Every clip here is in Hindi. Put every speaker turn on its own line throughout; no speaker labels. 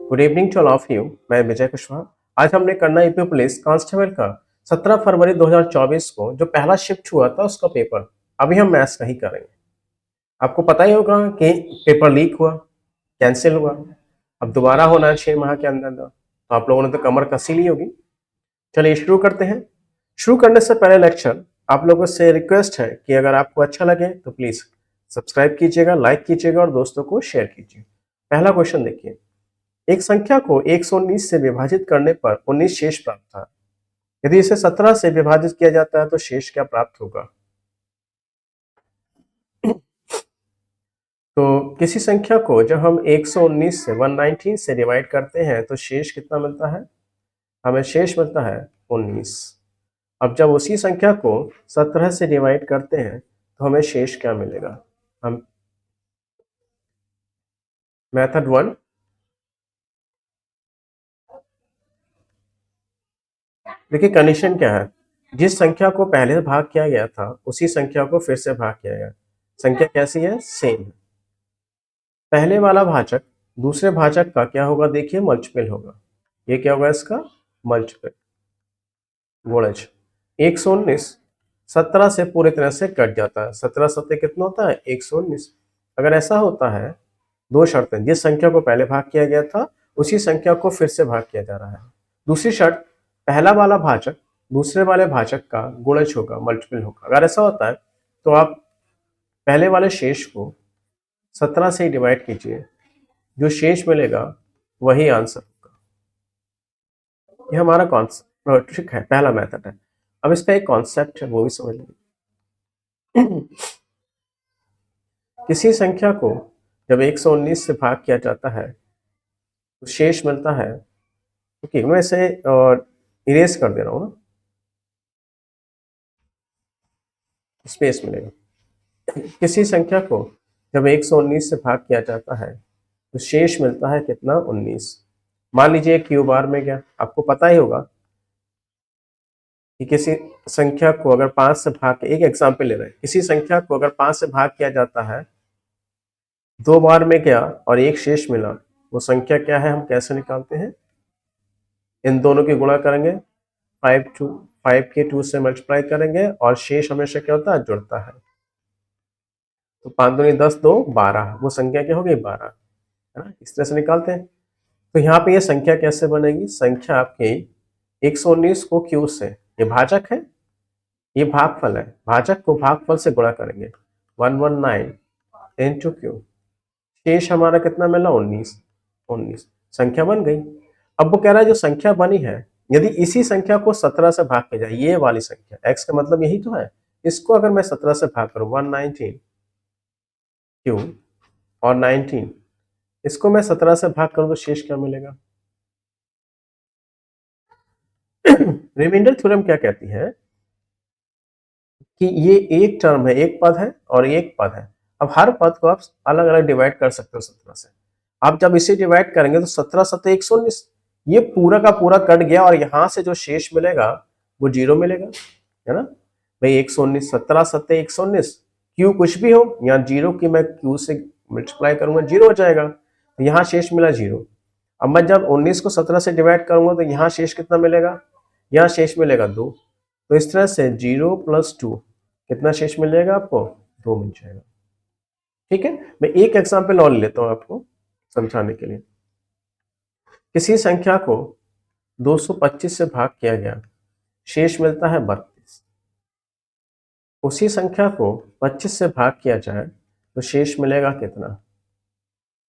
Good evening to all of you. मैं विजय कुशवाहा। आज हमने करना यूपी पुलिस कांस्टेबल का 17 फरवरी 2024 को जो पहला शिफ्ट हुआ था उसका पेपर। अभी हम मैथ्स नहीं करेंगे। आपको पता ही होगा कि पेपर लीक हुआ, कैंसिल हुआ, अब दोबारा होना है 6 माह के अंदर अंदर। तो आप लोगों ने तो कमर कसी ली होगी। चलिए शुरू करते हैं। शुरू करने से पहले लेक्चर आप लोगों से रिक्वेस्ट है कि अगर आपको अच्छा लगे तो प्लीज सब्सक्राइब कीजिएगा, लाइक कीजिएगा और दोस्तों को शेयर कीजिए। पहला क्वेश्चन देखिए, एक संख्या को 119 से विभाजित करने पर 19 शेष प्राप्त था। यदि इसे 17 से विभाजित किया जाता है तो शेष क्या प्राप्त होगा? तो किसी संख्या को जब हम 119 से 119 से डिवाइड करते हैं तो शेष कितना मिलता है? हमें शेष मिलता है 19। अब जब उसी संख्या को 17 से डिवाइड करते हैं तो हमें शेष क्या मिलेगा? हम मेथड 1, देखिए कंडीशन क्या है, जिस संख्या को पहले भाग किया गया था उसी संख्या को फिर से भाग किया गया। संख्या कैसी है? सेम है। पहले वाला भाजक दूसरे भाजक का क्या होगा? देखिए मल्टीपल होगा। ये क्या होगा? इसका मल्टीपल, गुणज। 119 17 से पूरी तरह से कट जाता है। 17 सत्ते कितना होता है? 119। अगर ऐसा होता है, दो शर्तें, जिस संख्या को पहले भाग किया गया था उसी संख्या को फिर से भाग किया जा रहा है। दूसरी शर्त, पहला वाला भाजक दूसरे वाले भाजक का गुणज होगा, मल्टीपल होगा। अगर ऐसा होता है तो आप पहले वाले शेष को 17 से ही डिवाइड कीजिए, जो शेष मिलेगा वही आंसर होगा। ये हमारा कॉन्सेप्ट ट्रिक है, पहला मेथड है। अब इसका एक कॉन्सेप्ट है, वो भी समझ लीजिए। किसी संख्या को जब 119 से भाग किया जाता है तो शेष मिलता है, ओके मैं इसे इरेज कर दे रहा हूँ ना, स्पेस मिलेगा। किसी संख्या को जब 119 से भाग किया जाता है तो शेष मिलता है कितना? 19। मान लीजिए क्यू बार में गया, आपको पता ही होगा कि किसी संख्या को अगर 5 से भाग, एक एग्जाम्पल ले रहे हैं, किसी संख्या को अगर 5 से भाग किया जाता है, 2 बार में गया और एक शेष मिला, वो संख्या क्या है? हम कैसे निकालते हैं? इन दोनों की गुणा करेंगे, 5 के 2 से मल्टीप्लाई करेंगे और शेष हमेशा क्या होता है? जुड़ता है। तो 5 दूनी 10, 2 12, वो संख्या क्या हो गई? 12, है ना? इस तरह से निकालते हैं। तो यहाँ पे ये संख्या कैसे बनेगी? संख्या आपकी 119 को क्यू से, ये भाजक है, ये भागफल है, भाजक को भागफल से गुणा करेंगे, 119 इंटू क्यू। शेष हमारा कितना मिला? 19। 19 संख्या बन गई। अब वो कह रहा है जो संख्या बनी है, यदि इसी संख्या को 17 से भाग के जाए, ये वाली संख्या x का मतलब यही तो है, इसको अगर मैं 17 से भाग करूं, 119 क्यू और 19, इसको मैं 17 से भाग करूं तो शेष क्या मिलेगा? रिमाइंडर थ्योरम क्या कहती है कि ये एक टर्म है, एक पद है और एक पद है। अब हर पद को आप अलग अलग डिवाइड कर सकते हो 17 से। आप जब इसे डिवाइड करेंगे तो 17 सत्ते 119, ये पूरा का पूरा कट गया और यहां से जो शेष मिलेगा वो 0 मिलेगा, है ना भाई? 119, 17 सत्ते 119, क्यू कुछ भी हो, यहाँ 0 की मैं क्यू से मल्टीप्लाई करूंगा, 0 हो जाएगा, तो यहाँ शेष मिला 0। अब मैं जब 19 को 17 से डिवाइड करूंगा तो यहाँ शेष कितना मिलेगा? यहाँ शेष मिलेगा 2। तो इस तरह से 0 + 2 कितना शेष मिल जाएगा आपको? 2 मिल जाएगा। ठीक है, मैं एक एग्जांपल और लेता हूं आपको समझाने के लिए। किसी संख्या को 225 से भाग किया गया, शेष मिलता है 32। उसी संख्या को 25 से भाग किया जाए तो शेष मिलेगा कितना?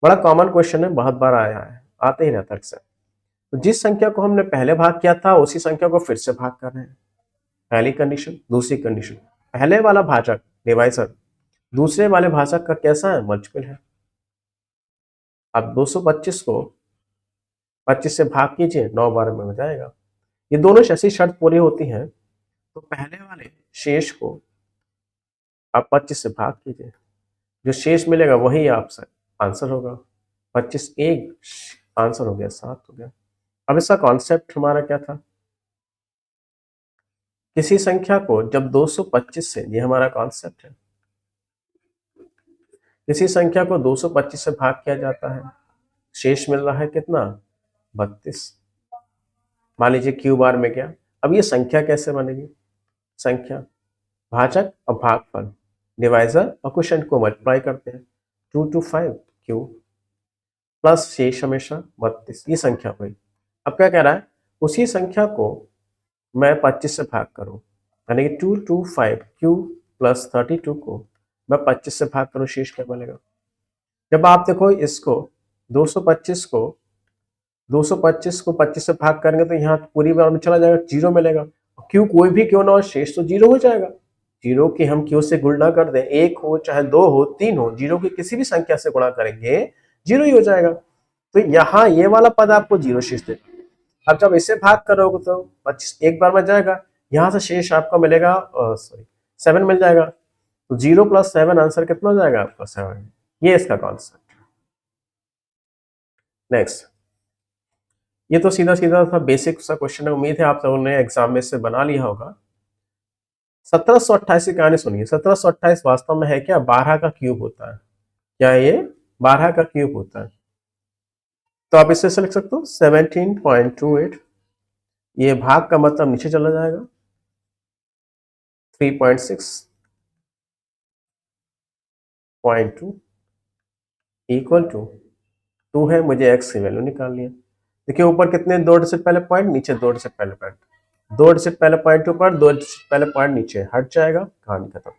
बड़ा कॉमन क्वेश्चन है, बहुत बार आया है, आते ही रहता अक्सर। तो जिस संख्या को हमने पहले भाग किया था उसी संख्या को फिर से भाग कर रहे हैं, पहली कंडीशन। दूसरी कंडीशन, पहले वाला भाजक डिवाइजर दूसरे वाले भाजक का कैसा है? मल्टीपल है। अब 225 को 25 से भाग कीजिए, 9 बार में हो जाएगा। ये दोनों ऐसी शर्त पूरी होती है तो पहले वाले शेष को आप 25 से भाग कीजिए, जो शेष मिलेगा वही आपसे आंसर होगा। 25 एक आंसर हो गया, 7 हो गया। अब इसका कॉन्सेप्ट हमारा क्या था? किसी संख्या को जब 225 से, ये हमारा कॉन्सेप्ट है, किसी संख्या को 225 से भाग किया जाता है, शेष मिल रहा है कितना? 32। मान लीजिए क्यू बार में क्या, अब ये संख्या कैसे बनेगी, संख्या भाजक और भागफल, डिवाइजर और क्वोशिएंट को मल्टीप्लाई करते हैं, 2 to 5 क्यू प्लस शेष हमेशा 32, ये संख्या हुई। अब क्या कह रहा है, उसी संख्या को मैं 25 से भाग करूं, यानी कि 2 to 5 क्यू प्लस 32 को मैं 25 से भाग करूं, शेष क्या बनेगा। जब आप देखो इसको 225 को 225 को 25 से भाग करेंगे तो यहाँ पूरी बार में चला जाएगा, जीरो मिलेगा। क्यों, कोई भी क्यों ना हो, शेष तो जीरो हो जाएगा। जीरो की हम क्यों से गुणा कर दें, एक हो चाहे दो हो तीन हो, जीरो की किसी भी संख्या से गुणा करेंगे जीरो ही हो जाएगा। तो यहाँ ये वाला पद आपको जीरो शेष देगा। अब जब इसे भाग करोगे तो 25 एक बार में जाएगा, यहाँ से शेष आपको मिलेगा सॉरी 7 मिल जाएगा। तो 0 + 7 आंसर कितना हो जाएगा आपका 7। ये इसका कॉन्सेप्ट। नेक्स्ट, ये तो सीधा सीधा था, बेसिक सा क्वेश्चन है, उम्मीद है आप लोगों ने एग्जाम में से बना लिया होगा। 1728 की कहानी सुनिए। 1728 वास्तव में है क्या, 12 का क्यूब होता है। क्या ये 12 का क्यूब होता है। तो आप इससे लिख सकते हो 17.28, ये भाग का मतलब नीचे चला जाएगा 3.6.2 इक्वल टू 2 है, मुझे एक्स की वैल्यू निकालनी है। देखिए ऊपर कितने, 2 डिजिट पहले पॉइंट, नीचे 2 डिजिट पहले पॉइंट, 2 डिजिट पहले पॉइंट ऊपर, 2 डिजिट पहले पॉइंट नीचे, हट जाएगा, कहानी खत्म।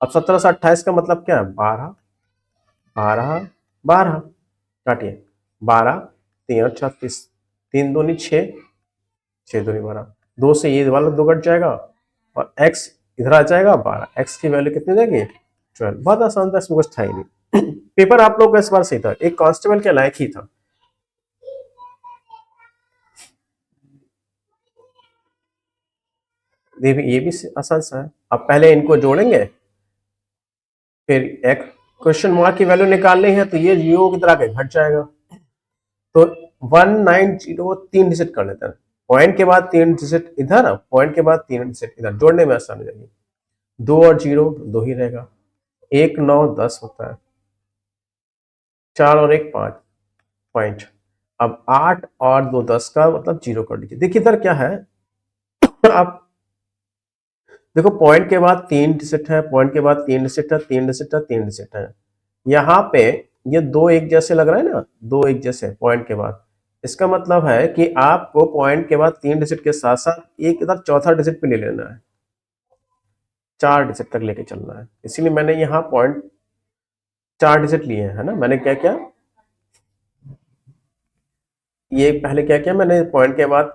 अब 1728 का मतलब क्या है, 12 12 12, काटिए 12 3 36, 3 दूनी 6, 6 दूनी 12, 2 से ये वाला 2 कट जाएगा और x इधर आ जाएगा 12, x की वैल्यू कितनी देगी 12। बहुत आसान था, इसमें कुछ था ही नहीं। पेपर आप लोग का इस बार सही था, एक कांस्टेबल के लायक ही था। ये भी आसान सा है। अब पहले इनको जोड़ेंगे, फिर एक क्वेश्चन मार्क की वैल्यू निकालनी है, तो ये जीरो की तरह के घट जाएगा। तो 190 3 डिजिट कर लेते हैं, पॉइंट के बाद 3 डिजिट इधर, पॉइंट के बाद 3 डिजिट इधर, जोड़ने में आसान हो जाएगी। 2 और 0 2 ही रहेगा, 1 9 10 होता है, 4 और 1 5 पॉइंट। अब 8 और 2 10 का मतलब 0 कर लीजिए। देखिए इधर क्या है, आप देखो पॉइंट के बाद 3 डिजिट है, पॉइंट के बाद 3 डिजिट है, 3 डिजिट है, 3 डिजिट है। यहाँ पे ये दो एक जैसे लग रहा है ना, दो एक जैसे पॉइंट के बाद, इसका मतलब है कि आपको पॉइंट के बाद 3 डिजिट के साथ साथ एक इधर चौथा डिजिट पे ले लेना है, 4 डिजिट तक लेके चलना है। इसीलिए मैंने यहाँ पॉइंट 4 डिजिट लिए हैं, है ना। मैंने क्या किया, ये पहले क्या किया, मैंने पॉइंट के बाद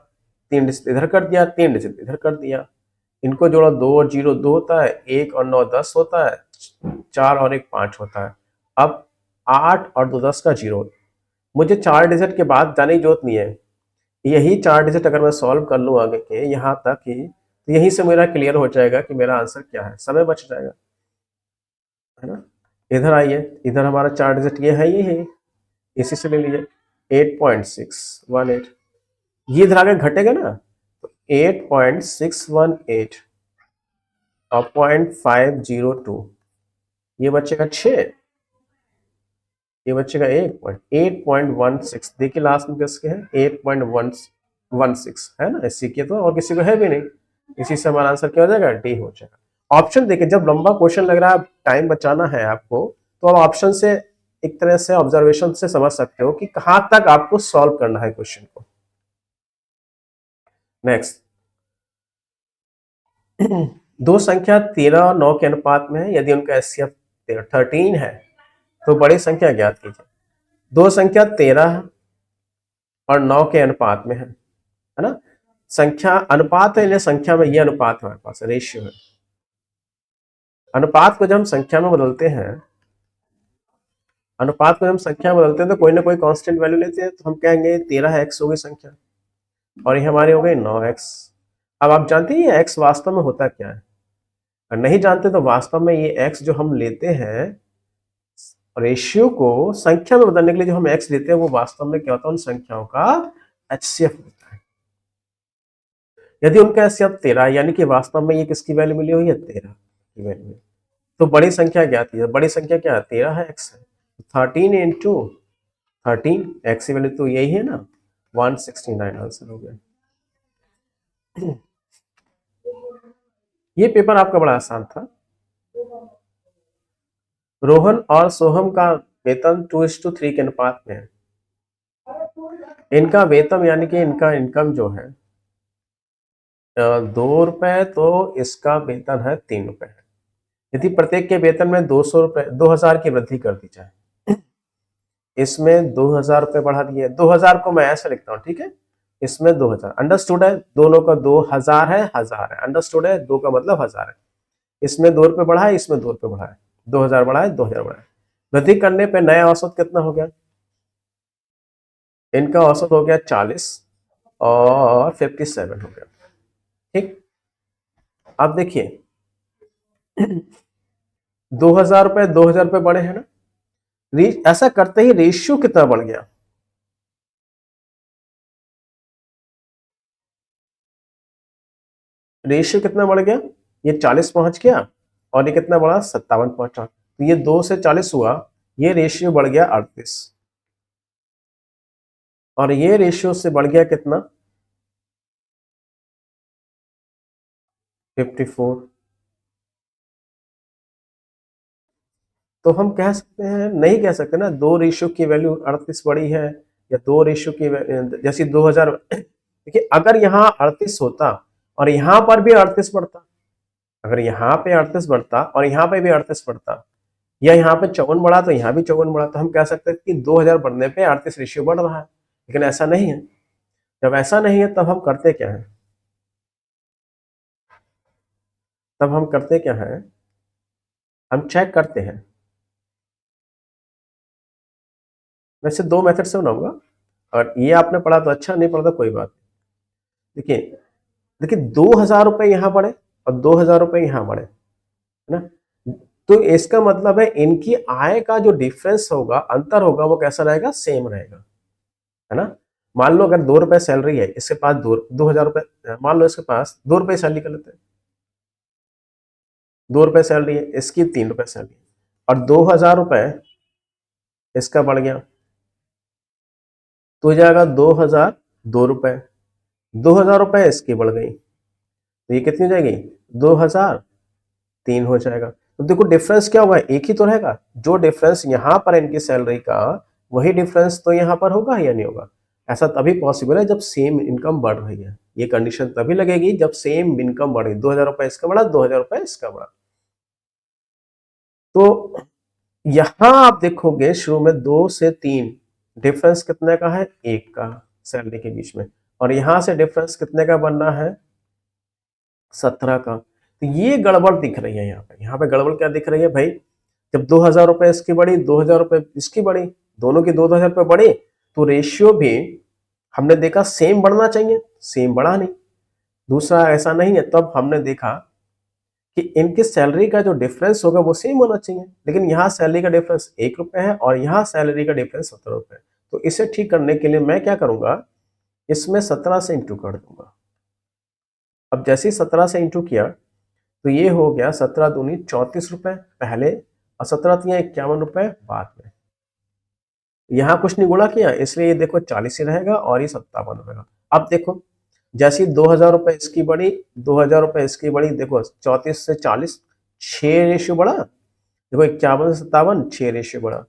3 डिजिट इधर कर दिया, 3 डिजिट इधर कर दिया, इनको जोड़ा, 2 और 0 2 होता है, 1 और 9 10 होता है, 4 और 1 5 होता है। अब 8 और 2 10 का 0, मुझे 4 डिजिट के बाद जाने की जरूरत नहीं है, यही 4 डिजिट अगर मैं सॉल्व कर लूँ आगे के यहाँ तक ही, तो यहीं से मेरा क्लियर हो जाएगा कि मेरा आंसर क्या है, समय बच जाएगा, है ना। इधर आइए, इधर हमारा 4 डिजिट ये है, ये है, इसी से ले लीजिए 8.618, ये इधर आगे घटेगा ना, तो 8.618 और 0.502, ये बचेगा 6, ये बचेगा 8.16। देखिए लास्ट में किसके हैं, 8.116 है ना, इसी के तो और किसी को है भी नहीं, इसी से हमारा आंसर क्या हो जाएगा, डी हो जाएगा। ऑप्शन देखिए, जब लंबा क्वेश्चन लग रहा है, टाइम बचाना है आपको, तो आप ऑप्शन से एक तरह से ऑब्जर्वेशन से समझ सकते हो कि कहां तक आपको सॉल्व करना है क्वेश्चन को। नेक्स्ट, दो संख्या 13 और 9 के अनुपात में है, यदि उनका एचसीएफ 13 है तो बड़ी संख्या ज्ञात कीजिए। दो संख्या 13 और 9 के अनुपात में है ना। संख्या अनुपात है, संख्या में ये अनुपात हमारे पास रेशियो है। अनुपात को जब हम संख्या में बदलते हैं, अनुपात को जब हम संख्या में बदलते हैं तो कोई ना कोई कांस्टेंट वैल्यू लेते हैं, तो हम कहेंगे 13 एक्स हो गई संख्या और ये हमारी हो गई 9 एक्स। अब आप जानते हैं ये एक्स वास्तव में होता क्या है, अगर नहीं जानते तो वास्तव में ये एक्स जो हम लेते हैं, रेशियो को संख्या में बदलने के लिए जो हम एक्स लेते हैं, वो वास्तव में क्या होता है, उन संख्याओं का एचसीएफ होता है। यदि उनका एचसीएफ 13, यानी कि वास्तव में ये किसकी वैल्यू मिली हुई है, 13 की वैल्यू। तो बड़ी संख्या ज्ञात है, बड़ी संख्या क्या है, 13 है, एक्स है, 13 इंटू 13, एक्स की वैल्यू तो यही है ना, 169 आंसर हो गया। ये पेपर आपका बड़ा आसान था। रोहन और सोहम का वेतन 2:3 के अनुपात में है। इनका वेतन यानी कि इनका इनकम जो है 2 रुपए, तो इसका वेतन है 3 रुपए। यदि प्रत्येक के वेतन में 200 रुपए 2000 की वृद्धि कर दी जाए, इसमें 2000 रुपए बढ़ा दिए, 2000 को मैं ऐसे लिखता हूँ, ठीक है, इसमें 2000, अंडरस्टूड है, दोनों का 2000 है, हजार है, अंडरस्टूड है, दो का मतलब हजार है, इसमें 2 रुपए बढ़ा है, इसमें 2 रुपए बढ़ा है, 2000 बढ़ा है, 2000 बढ़ा है, वृद्धि करने पे नया औसत कितना हो गया, इनका औसत हो गया 40 और 57 हो गया। ठीक, अब देखिए 2000 रुपए 2000 रुपए बढ़े हैं ना, ऐसा करते ही रेशियो कितना बढ़ गया, रेशियो कितना बढ़ गया, ये 40 पहुंच गया और ये कितना बढ़ा 57 पहुंचा, तो ये 2 से 40 हुआ, ये रेशियो बढ़ गया 38 और ये रेशियो से बढ़ गया कितना 54। तो हम कह सकते हैं, नहीं कह सकते ना, दो रेशियो की वैल्यू 38 बड़ी है या दो रेशियो की जैसे 2000, देखिए अगर यहाँ 38 होता और यहाँ पर भी 38 बढ़ता, अगर यहाँ पे 38 बढ़ता और यहाँ पे भी 38 बढ़ता या यहाँ पे 54 बढ़ा तो यहाँ भी 54 बढ़ा, तो हम कह सकते हैं कि 2000 बढ़ने पे 38 रेशियो बढ़ रहा है, लेकिन ऐसा नहीं है। जब ऐसा नहीं है तब हम करते क्या है, तब हम करते क्या है, हम चेक करते हैं। वैसे दो मेथड से बनाऊंगा, और ये आपने पढ़ा तो अच्छा, नहीं पढ़ा तो कोई बात नहीं। देखिए देखिए 2000 रुपए यहाँ बढ़े और 2000 रुपए यहाँ बढ़े, है ना, तो इसका मतलब है इनकी आय का जो डिफरेंस होगा, अंतर होगा, वो कैसा रहेगा, सेम रहेगा, है ना। मान लो अगर 2 रुपए सैलरी है, इसके पास 2000 रुपए, मान लो इसके पास 2 रुपए सैलरी कर लेते हैं, 2 रुपए सैलरी है, इसकी 3 रुपए सैलरी है, और 2000 रुपए इसका बढ़ गया, तो हो जाएगा 2002 रुपए, 2000 रुपए इसकी बढ़ गई, तो ये कितनी हो जाएगी 2003 हो जाएगा। तो देखो डिफरेंस क्या होगा, एक ही तो रहेगा, जो डिफरेंस यहाँ पर इनकी सैलरी का, वही डिफरेंस तो यहाँ पर होगा या नहीं होगा। ऐसा तभी पॉसिबल है जब सेम इनकम बढ़ रही है, ये कंडीशन तभी लगेगी जब सेम इनकम बढ़े, 2000 रुपए इसका बढ़ा, 2000 रुपए इसका बढ़ा। तो यहां आप देखोगे शुरू में 2 से 3 डिफरेंस कितने का है, एक का, सैलरी के बीच में, और यहां से डिफरेंस कितने का बनना है, 17 का। तो ये गड़बड़ दिख रही है यहाँ पे गड़बड़ क्या दिख रही है भाई, जब 2000 रुपए इसकी बढ़ी, 2000 रुपए इसकी बढ़ी, दोनों की 2000 रुपए बढ़े, तो रेशियो भी हमने देखा सेम बढ़ना चाहिए, सेम बढ़ा नहीं। दूसरा ऐसा नहीं है, तब हमने देखा कि इनकी सैलरी का जो डिफरेंस होगा वो सेम होना चाहिए, लेकिन यहाँ सैलरी का डिफरेंस 1 रुपए है और यहाँ सैलरी का डिफरेंस 17 रुपए। तो इसे ठीक करने के लिए मैं क्या करूंगा, इसमें 17 से इंटू कर दूंगा। अब जैसे ही 17 से इंटू किया तो ये हो गया 17 दूनी 34 रुपए पहले, और 17 तिया 51 रुपए बाद में। यहाँ कुछ नहीं गुणा किया, इसलिए ये देखो 40 ही रहेगा और ये 57 रहेगा। अब देखो जैसी 2000 रुपए इसकी बढ़ी, 2000 रुपए इसकी बढ़ी, देखो 34 से 40, 6 रेशियो बढ़ा, देखो 51 से 57, 6 रेशियो बढ़ा, है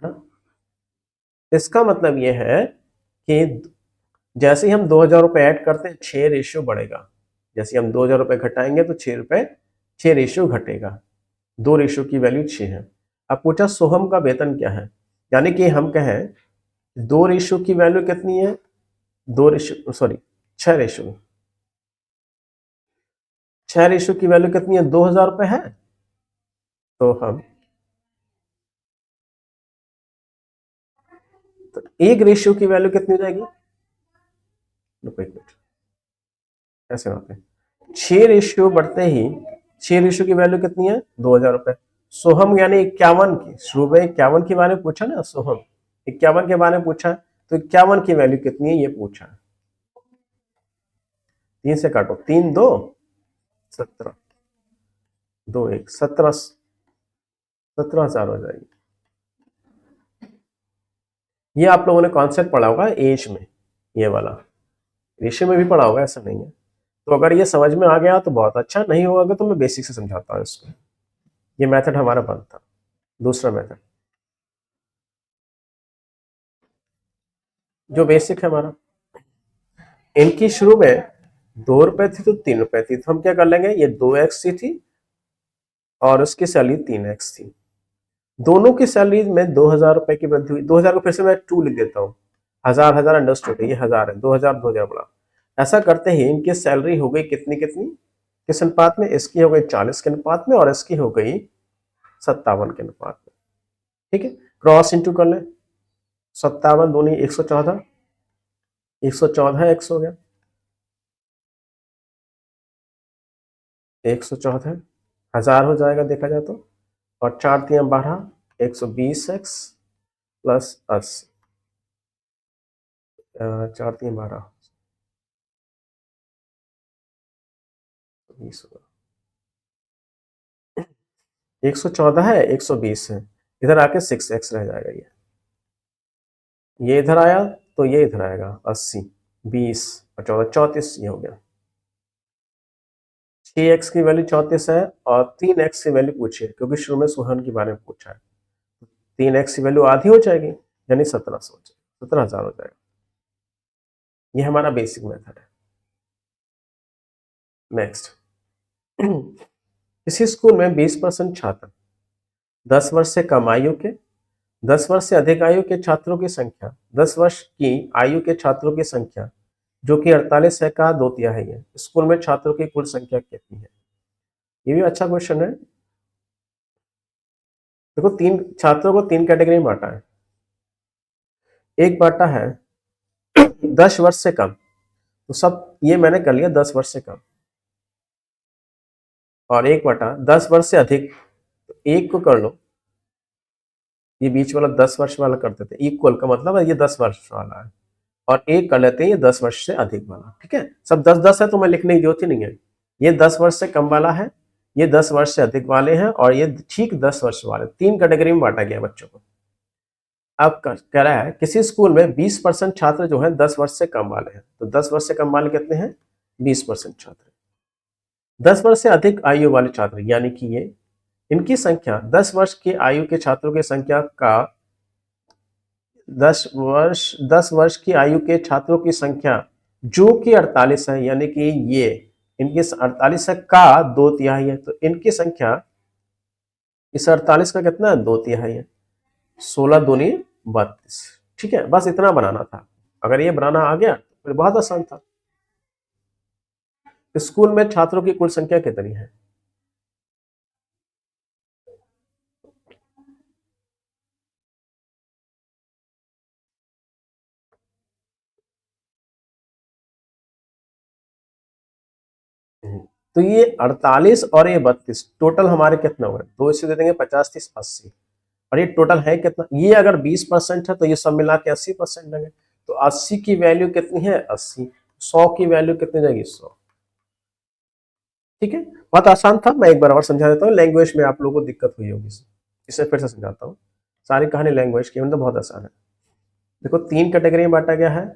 ना। इसका मतलब ये है कि जैसे ही हम 2000 रुपए ऐड करते हैं 6 रेशियो बढ़ेगा, जैसे हम 2000 रुपए घटाएंगे तो 6 रुपए, 6 रेशियो घटेगा, 2 रेशियो की वैल्यू 6 है। अब पूछा सोहम का वेतन क्या है, यानी कि हम कहें 2 रेशियो की वैल्यू कितनी है, 2 रेशियो सॉरी 6 रेशियो, 6 रेशियो की वैल्यू कितनी है, 2000 रुपए है, तो हम तो 1 रेशियो की वैल्यू कितनी हो जाएगी, रुको एक मिनट, कैसे बात है, 6 रेशियो बढ़ते ही 6 रेशियो की वैल्यू कितनी है, 2000 रुपए। सोहम यानी 51 की, शुरू में 51 के बारे में पूछा ना, सोहम 51 के बारे में पूछा, तो 51 की वैल्यू कितनी है ये पूछा, 3 से काटो, 3 2 17, 2 1 17, 17,000 हो जाएगी। ये आप लोगों ने कॉन्सेप्ट पढ़ा होगा एज में, ये वाला रेशियो में भी पढ़ा होगा, ऐसा नहीं है। तो अगर ये समझ में आ गया तो बहुत अच्छा, नहीं होगा तो मैं बेसिक से समझाता हूँ इसको। ये मेथड हमारा बंद था। दूसरा मेथड जो बेसिक है हमारा, इनकी शुरू में 2 रुपए थी तो 3 रुपए थी, तो हम क्या कर लेंगे, ये 2x थी और उसकी सैलरी 3x थी। दोनों की सैलरी में 2000 रुपए की वृद्धि हुई। 2000 को फिर से मैं 2 लिख देता हूँ, हजार हजार अंडरस्टूड है, ये हजार है, 2000 बड़ा। ऐसा करते ही इनकी सैलरी हो गई कितनी कितनी, किस अनुपात में, इसकी हो गई 40 के अनुपात में और इसकी हो गई 57 के अनुपात में। ठीक है, क्रॉस इंटू कर ले, 57 दूनी 114, 114 एक्स हो गया, 114 हजार हो जाएगा देखा जाए तो, और 4 × 3 = 12, 120 एक्स प्लस 80, 4 × 3 = 12, 20 होगा। 114 है, 120 है, इधर आके 6x रह जाएगा। ये इधर आया तो ये इधर आएगा 80, 20 और 14 34, ये हो गया। 6x की वैल्यू 34 है और 3x की वैल्यू पूछी है, क्योंकि शुरू में सोहन के बारे में पूछा है। 3x की वैल्यू आधी हो जाएगी, यानी 1700 हो जाएगा, 17,000 हो जाएगा। ये हमारा बेसिक मेथड है। नेक्स्ट, किसी स्कूल में 20% छात्र 10 वर्ष से कम आयु के, 10 वर्ष से अधिक आयु के छात्रों की संख्या, 10 वर्ष की आयु के छात्रों की संख्या जो कि 48 है का 2/3 है। स्कूल में छात्रों की कुल संख्या कितनी है? ये भी अच्छा क्वेश्चन है। देखो, तीन छात्रों को 3 कैटेगरी में बांटा है। एक बांटा है 10 वर्ष से कम, तो सब ये मैंने कर लिया 10 वर्ष से कम, और एक बांटा 10 वर्ष से अधिक, तो एक को कर लो, ये बीच वाला 10 वर्ष वाला कर देते हैं, इक्वल का मतलब है ये 10 वर्ष वाला है, और एक कर लेते हैं ये 10 वर्ष से अधिक वाला। ठीक है, सब 10-10 है तो मैं लिखने की जरूरत ही नहीं है। ये 10 वर्ष से कम वाला है, ये 10 वर्ष से अधिक वाले हैं, और ये ठीक 10 वर्ष वाले, 3 कैटेगरी में बांटा गया बच्चों को। अब कह रहा है किसी स्कूल में 20% छात्र जो है 10 वर्ष से कम वाले हैं, तो 10 वर्ष से कम वाले कितने हैं, 20% छात्र। 10 वर्ष से अधिक आयु वाले छात्र यानी कि ये, इनकी संख्या 10 वर्ष की आयु के छात्रों की संख्या का 10 वर्ष की आयु के छात्रों की संख्या जो कि 48 है, यानी कि ये इनकी 48 का 2/3 है, तो इनकी संख्या इस 48 का कितना है, 2/3 है। 16 दूनी 32। ठीक है, बस इतना बनाना था। अगर ये बनाना आ गया तो फिर बहुत आसान था। स्कूल में छात्रों की कुल संख्या कितनी है? तो ये 48 और ये 32 टोटल हमारे कितना हुए, दो इसे दे देंगे 50, 30, 80, और ये टोटल है कितना, ये अगर 20% है तो ये सब मिला के 80% लगे, तो 80 की वैल्यू कितनी है, 80। 100 की वैल्यू कितनी जाएगी, 100। ठीक है, बहुत आसान था। मैं एक बार और समझा देता हूँ, लैंग्वेज में आप लोगों को दिक्कत हुई होगी, इसे फिर से समझाता हूँ। सारी कहानी लैंग्वेज की, मतलब बहुत आसान है। देखो, 3 कैटेगरी में बांटा गया है,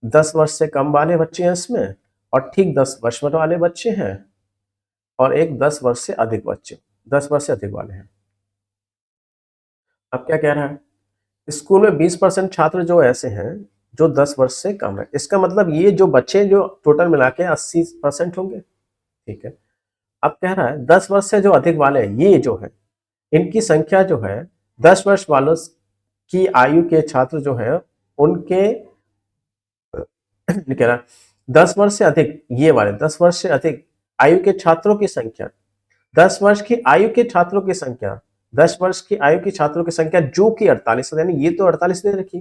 10 वर्ष से कम वाले बच्चे हैं इसमें, और ठीक 10 वर्ष वाले बच्चे हैं, और एक 10 वर्ष से अधिक बच्चे, 10 वर्ष से अधिक वाले हैं। अब क्या कह रहा है, स्कूल में 20% छात्र जो ऐसे हैं जो 10 वर्ष से कम है, इसका मतलब ये जो बच्चे जो टोटल मिला के 80% होंगे। ठीक है, अब कह रहा है 10 वर्ष से जो अधिक वाले हैं, ये जो है इनकी संख्या जो है, 10 वर्ष वालों की आयु के छात्र जो है उनके कह रहा है 10 वर्ष से अधिक, ये वाले 10 वर्ष से अधिक आयु के छात्रों की संख्या, 10 वर्ष की आयु के छात्रों की संख्या, 10 वर्ष की आयु के छात्रों की संख्या जो कि 48 है, यानी ये तो 48 दे रखी,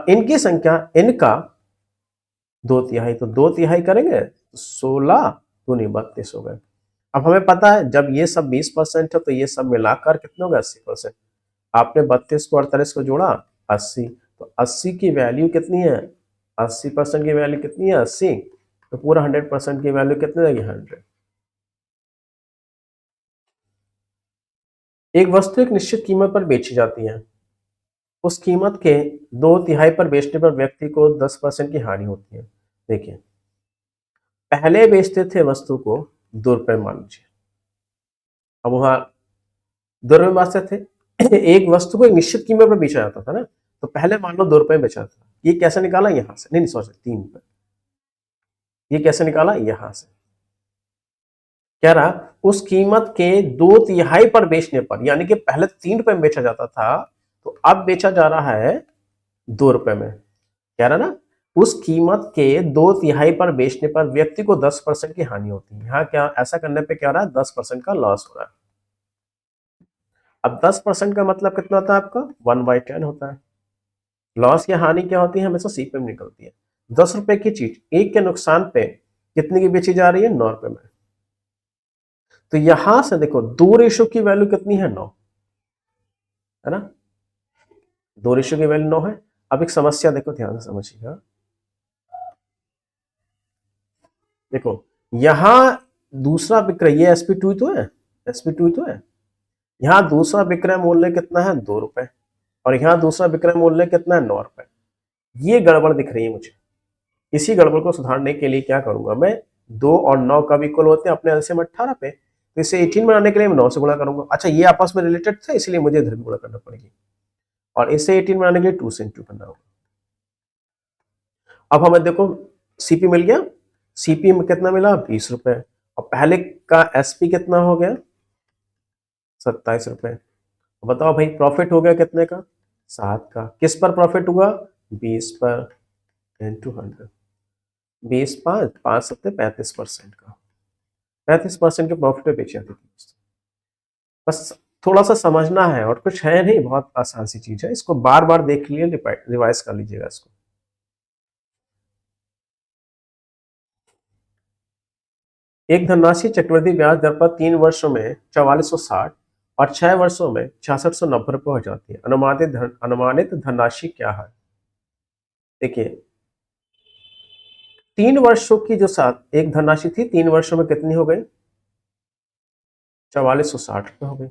इनकी संख्या, इनका 2/3, तो 2/3 करेंगे 16 दूनी 32 हो गए। अब हमें पता है जब ये सब 20% है तो ये सब मिलाकर कितने हो गए, 80%। आपने 32 को 48 को जोड़ा, 80, तो 80 की वैल्यू कितनी है, 80% की वैल्यू कितनी है, 80, तो पूरा 100% की वैल्यू कितनी रहेगी, 100। एक वस्तु एक निश्चित कीमत पर बेची जाती है, उस कीमत के 2/3 पर बेचने पर व्यक्ति को 10% की हानि होती है। देखिए, पहले बेचते थे वस्तु को 2 रुपए मान लीजिए, अब वहां 2 रुपए बेचते थे एक वस्तु को एक निश्चित कीमत पर बेचा जाता था ना, तो पहले मान लो 2 रुपए में बेचा था, ये कैसे निकाला यहां से, नहीं सॉरी 3 रुपए, ये कैसे निकाला यहां से, कह रहा उस कीमत के 2/3 पर बेचने पर, यानी कि पहले 3 रुपए में बेचा जाता था तो अब बेचा जा रहा है 2 रुपए में, कह रहा ना उस कीमत के 2/3 पर बेचने पर व्यक्ति को 10% की हानि होती है। यहाँ क्या ऐसा करने पे क्या हो रहा है, 10% का लॉस हो रहा है। अब 10% का मतलब कितना होता है आपका, 1/10 होता है। लॉस या हानि क्या होती है, हमेशा सीपे में निकलती है। 10 रुपए की चीज एक के नुकसान पे कितने की बेची जा रही है, 9 रुपए में। तो यहां से देखो 2 रेशो की वैल्यू कितनी है, 9 है ना, 2 रेशो की वैल्यू 9 है। अब एक समस्या देखो, ध्यान से समझिएगा। देखो यहां दूसरा विक्रय, ये sp2 तो है, sp2 तो है, यहाँ दूसरा विक्रय मूल्य कितना है, 2 रुपए, और यहाँ दूसरा विक्रय मूल्य कितना है, 9 रुपए। ये गड़बड़ दिख रही है मुझे। इसी गड़बड़ को सुधारने के लिए क्या करूंगा मैं, 2 और 9 कब इक्वल होते हैं, अपने एलसीएम 18 पे, तो इसे 18 बनाने के लिए मैं 9 से गुणा करूंगा। अच्छा ये आपस में रिलेटेड था, इसलिए मुझे इधर भी गुणा करना पड़ेगी, और इसे 18 बनाने के लिए 2 से इंटू करना होगा। अब हमें देखो सीपी मिल गया, सीपी में कितना मिला, 20 रुपए, और पहले का एसपी कितना हो गया, 27 रुपए। बताओ भाई प्रॉफिट हो गया कितने का, 7 का। किस पर प्रॉफिट हुआ, 20 पर, इंटू 100, 20 5 5 सत्ते 35% का, 35% के प्रॉफिट पे बेची जाती थी। बस थोड़ा सा समझना है और कुछ है नहीं, बहुत आसान सी चीज है, इसको बार बार देख लिए, रिवाइज कर लीजिएगा इसको। एक धनराशि चक्रवृद्धि ब्याज दर पर 3 वर्षों में 4460 और 6 वर्षों में 6690 रुपये हो जाती है। अनुमानित धनराशि क्या है। देखिए 3 वर्षों की जो साथ एक धनराशि थी, 3 वर्षों में कितनी हो गई, 4460 रुपये हो गई,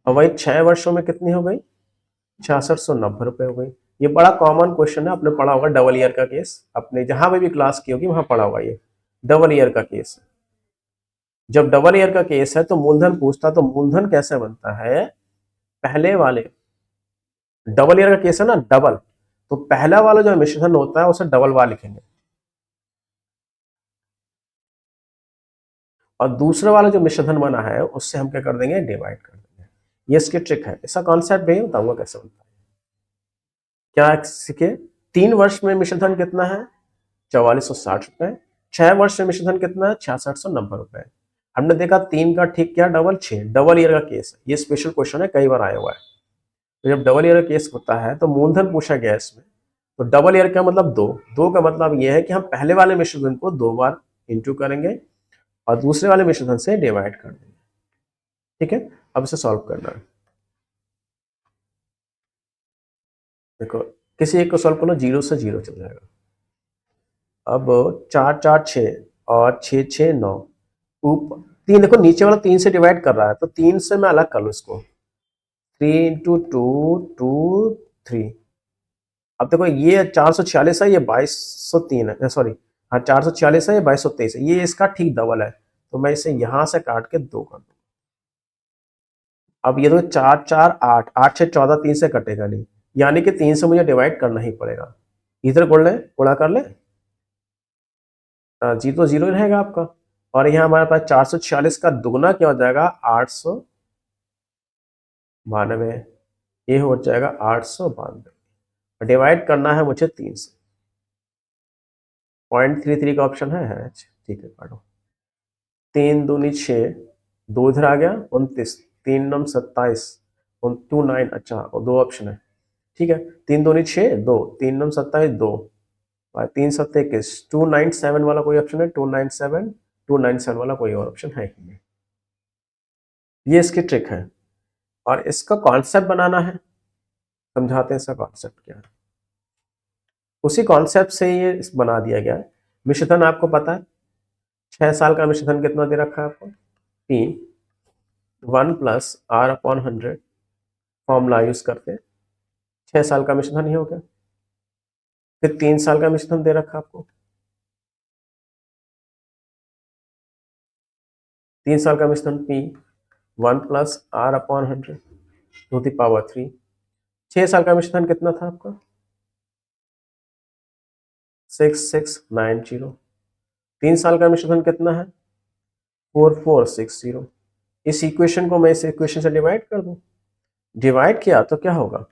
और वही 6 वर्षों में कितनी हो गई, 6690 रुपये हो गई। ये बड़ा कॉमन क्वेश्चन है, आपने पढ़ा होगा डबल ईयर का केस, अपने जहां पे भी क्लास की होगी वहां पढ़ा होगा, ये डबल ईयर का केस है। जब डबल ईयर का केस है तो मूलधन पूछता, तो मूलधन कैसे बनता है, पहले वाले, डबल ईयर का केस है ना डबल, तो पहला वाला जो मिश्रधन होता है उसे डबल वाला लिखेंगे, और दूसरे वाला जो मिश्रधन बना है उससे हम क्या कर देंगे, डिवाइड कर देंगे। ये इसकी ट्रिक है, इसका कॉन्सेप्ट भी बताऊंगा कैसे बनता है। क्या सीखे, 3 वर्ष में मिश्रधन कितना है, 4460 रुपए, 6 वर्ष में मिश्रधन कितना है, 6690 रुपए। हमने देखा 3 का ठीक क्या, डबल 6, डबल ईयर का केस है, ये स्पेशल क्वेश्चन है, कई बार आया हुआ है। तो जब डबल ईयर का केस होता है तो मूलधन पूछा गया इसमें, तो डबल ईयर का मतलब 2, 2 का मतलब ये है कि हम पहले वाले मिश्रधन को 2 बार इंटू करेंगे और दूसरे वाले मिश्रधन से डिवाइड कर देंगे। ठीक है, अब इसे सॉल्व करना है। देखो किसी एक को सॉल्व करो, 0 से 0 चल जाएगा। अब 4 4 6 और 6 6 9, ऊपर 3, देखो नीचे वाला 3 से डिवाइड कर रहा है, तो 3 से मैं अलग कर लूँ इसको, 3 इंटू 2 2 3। अब देखो ये 446 है, ये 2203 है, सॉरी हाँ 446 है, ये 2223 है, ये इसका ठीक डबल है, तो मैं इसे यहां से काट के 2 कर दूँ। अब ये तो 4 4 8 8 6 14, 3 से कटेगा नहीं, यानी कि 3 से मुझे डिवाइड करना ही पड़ेगा। इधर गुण ले, गुणा कर ले, जी तो 0 ही रहेगा आपका, और यहाँ हमारे पास 446 का दुगना क्या हो जाएगा, 892, ये हो जाएगा 892। डिवाइड करना है मुझे 3 से, 0.33 का ऑप्शन है, ठीक है काटो। 3 दूनी 6, 2 इधर आ गया 29, 3 नम 27, 29, अच्छा और 2 ऑप्शन है, ठीक है। 3 दूनी 6 2, 3 नम 27 2, 3 7 21, 297 वाला कोई ऑप्शन है, 297, 297 वाला कोई और ऑप्शन है ही नहीं। ये इसकी ट्रिक है, और इसका कॉन्सेप्ट बनाना है, समझाते हैं इसका कॉन्सेप्ट क्या है। उसी कॉन्सेप्ट से ये बना दिया गया है। मिश्रधन आपको पता है, 6 साल का मिश्रधन कितना दे रखा है आपको, P 1 + R/100 फॉर्मूला यूज करते हैं। 6 साल का मिश्रधन ही हो गया। फिर 3 साल का मिश्रधन दे रखा आपको, 3 साल का मिश्रधन P 1 plus R upon 100 to the power 3। 6 साल का मिश्रधन कितना था आपका, 6690। 3 साल का मिश्रधन कितना है, 4460। इस इक्वेशन को मैं इस इक्वेशन से डिवाइड कर दूं, डिवाइड किया तो क्या होगा,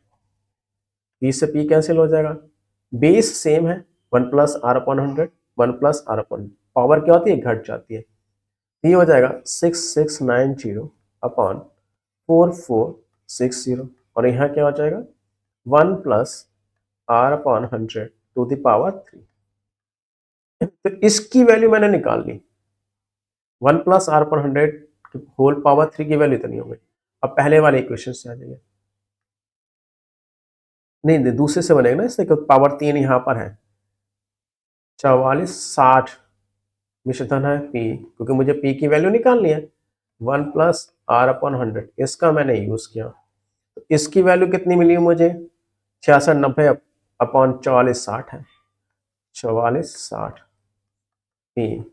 P से P कैंसिल हो जाएगा, बेस सेम है 1 plus R upon 100, 1 plus R upon, power क्या होती है, घट जाती है। ये हो जाएगा 6690 अपॉन 4460, और यहाँ क्या हो जाएगा 1 plus R upon 100 to the power 3। तो इसकी वैल्यू मैंने निकाल ली, 1 plus R upon 100 whole power 3 की वैल्यू इतनी हो गई। अब पहले वाले इक्वेशन से आ जाइए, नहीं दूसरे से बनेगा ना, इससे पावर 3 यहाँ पर है, 4460 मिश्रधन है P, क्योंकि मुझे P की वैल्यू निकालनी है, 1 प्लस R अपॉन 100 इसका मैंने यूज किया। तो इसकी वैल्यू कितनी मिली मुझे, 6690 अपॉन 4460 है, 4460 P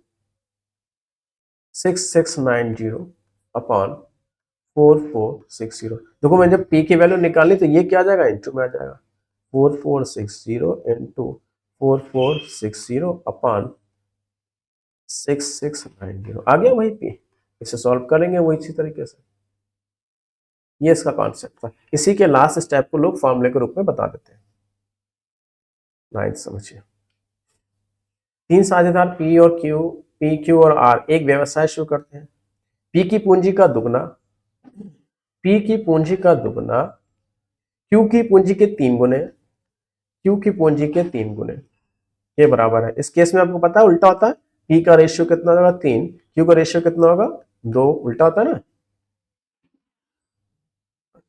6690 अपॉन 4460। देखो मैं जब P की वैल्यू निकाली तो ये क्या आ जाएगा, इंटू में आ जाएगा, 4460 इंटू 4460 अपॉन 6690 आ गया वही P। इसे सॉल्व करेंगे वो इसी तरीके से, ये इसका कॉन्सेप्ट था। इसी के लास्ट स्टेप को लोग फॉर्मूले के रूप में बता देते हैं। नाइन्थ समझिए, 3 साझेदार P और Q, P Q और R एक व्यवसाय शुरू करते हैं। P की पूंजी का दुगना, P की पूंजी का दुगना Q की पूंजी के 3 गुने, Q की पूंजी के 3 गुने ये बराबर है। इस केस में आपको पता है उल्टा होता है, P का रेशियो कितना होगा 3, Q का रेशियो कितना होगा 2, उल्टा होता है ना,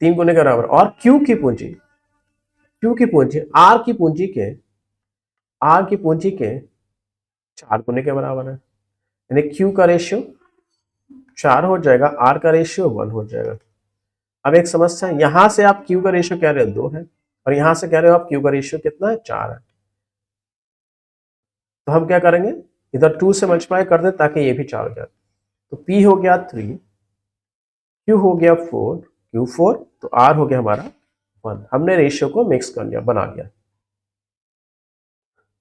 3 गुने के बराबर। और Q की पूंजी R की पूंजी के 4 गुने के बराबर है, यानी Q का रेशियो 4 हो जाएगा, R का रेशियो 1 हो जाएगा। अब एक समस्या है, यहां से आप Q का रेशियो कह रहे हो 2 है, और यहां से कह रहे हो आप Q का रेशियो कितना है 4 है। तो हम क्या करेंगे, इधर 2 से मल्टीप्लाई कर दें ताकि ये भी 4 हो जाए। तो P हो गया 3, Q हो गया 4, Q4, तो R हो गया हमारा 1। हमने रेशियो को मिक्स कर लिया, बना लिया।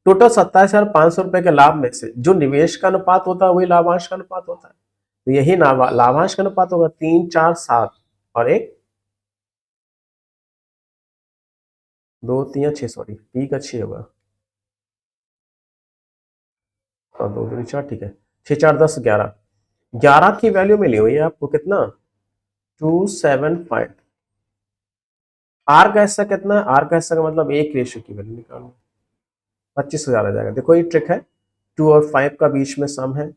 टोटल 27,500 रुपए के लाभ में से जो निवेश का अनुपात होता है वही लाभांश का अनुपात होता है, तो यही लाभांश का अनुपात होगा 3, 4, 7 और 1, 2, 3 या 6, सॉरी P का 6 होगा, और 2, 2, 4, ठीक है, 6, 4, 10, 11, 11 की वैल्यू मिली हुई है आपको कितना, 275। आर का हिस्सा कितना है, आर का हिस्सा का मतलब एक रेशियो की वैल्यू निकालना, 25,000 आ जाएगा। देखो ये ट्रिक है, 2 और 5 का बीच में सम है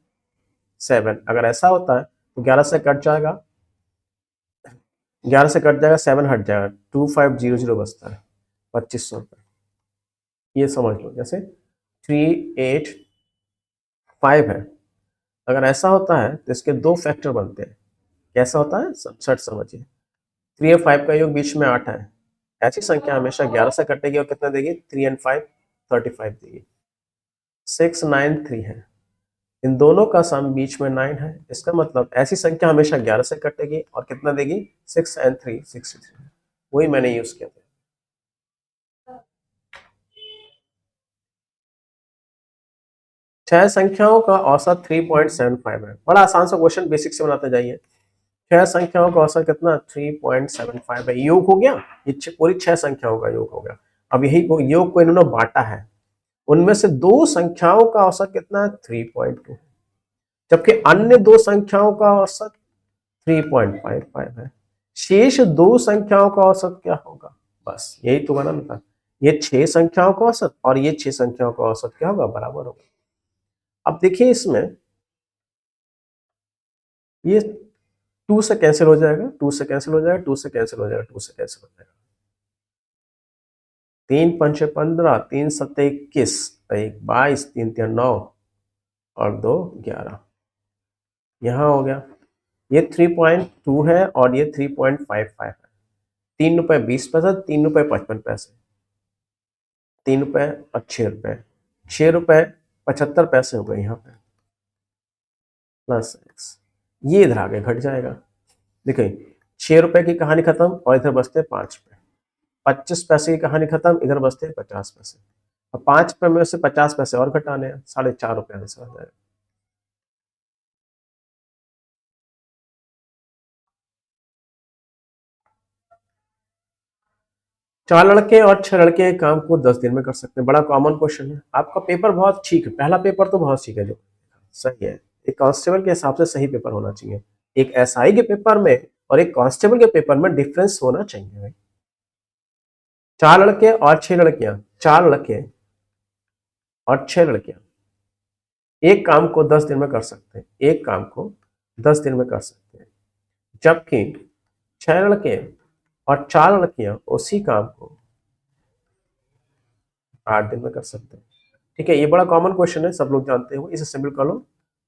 7, अगर ऐसा होता है तो 11 से कट जाएगा, 11 से कट जाएगा, 7 हट जाएगा, 2500 बचता है, 2500 रुपये। ये समझ लो, जैसे 385 है, अगर ऐसा होता है तो इसके 2 फैक्टर बनते हैं। कैसा होता है, सट समझिए, 3 और 5 का योग बीच में 8 है, ऐसी संख्या हमेशा 11 से कटेगी और कितना देगी, 3 and 5 35 देगी। 693 है, इन दोनों का सम बीच में 9 है, इसका मतलब ऐसी संख्या हमेशा 11 से कटेगी और कितना देगी, 6 and 3 63। वही मैंने यूज किया था। छह संख्याओं का औसत 3.75 है, बड़ा आसान सा क्वेश्चन, बेसिक से बनाते जाइए। छह संख्याओं का औसत कितना, 3.75 है, योग हो गया, ये पूरी 6 संख्याओं का योग हो गया। अब यही योग को इन्होंने बांटा है, उनमें से 2 संख्याओं का औसत कितना है, 3.2, जबकि अन्य 2 संख्याओं का औसत 3.55 है। शेष 2 संख्याओं का औसत क्या होगा, बस यही तो गणना था। ये 6 संख्याओं का औसत और ये 6 संख्याओं का औसत क्या होगा, बराबर होगा। अब देखिए इसमें ये 2 से कैंसिल हो जाएगा, 2 से कैंसिल हो जाएगा, 2 से कैंसिल हो जाएगा, 2 से कैंसिल हो जाएगा, 3 पंचे 15, 3 सत्ते 21, 1 22, 3 3 9 और 2 11, यहाँ हो गया। ये 3.2 है और ये 3.55 है, 3 रुपए 20 पैसा, 3 रुपए 55 पैसे, 3 रुपए और 6 रुपए, 6 रुपए 75 पैसे हो गए यहाँ पे, प्लस एक्स, ये इधर आगे घट जाएगा। देखिए 6 रुपए की कहानी खत्म और इधर बचते 5 रुपए, 25 पैसे की कहानी खत्म, इधर बचते 50 पैसे। अब 5 रुपए में से 50 पैसे और घटाने हैं, 4.5 रुपए आंसर आ जाएगा। चार लड़के और 6 लड़के एक काम को 10 दिन में कर सकते हैं, बड़ा कॉमन क्वेश्चन है। आपका पेपर बहुत ठीक है, पहला पेपर तो बहुत ठीक है, जो सही है, एक कांस्टेबल के हिसाब से सही पेपर होना चाहिए। एक एसआई के पेपर में और एक कांस्टेबल के पेपर में डिफरेंस होना चाहिए भाई। 4 लड़के और 6 लड़कियां, 4 लड़के और 6 लड़कियां एक काम को 10 दिन में कर सकते हैं, एक काम को 10 दिन में कर सकते हैं, जबकि 6 लड़के और 4 लड़कियां उसी काम को 8 दिन में कर सकते हैं। ठीक है, ये बड़ा कॉमन क्वेश्चन है, सब लोग जानते हो, इसे सिंपल कर लो,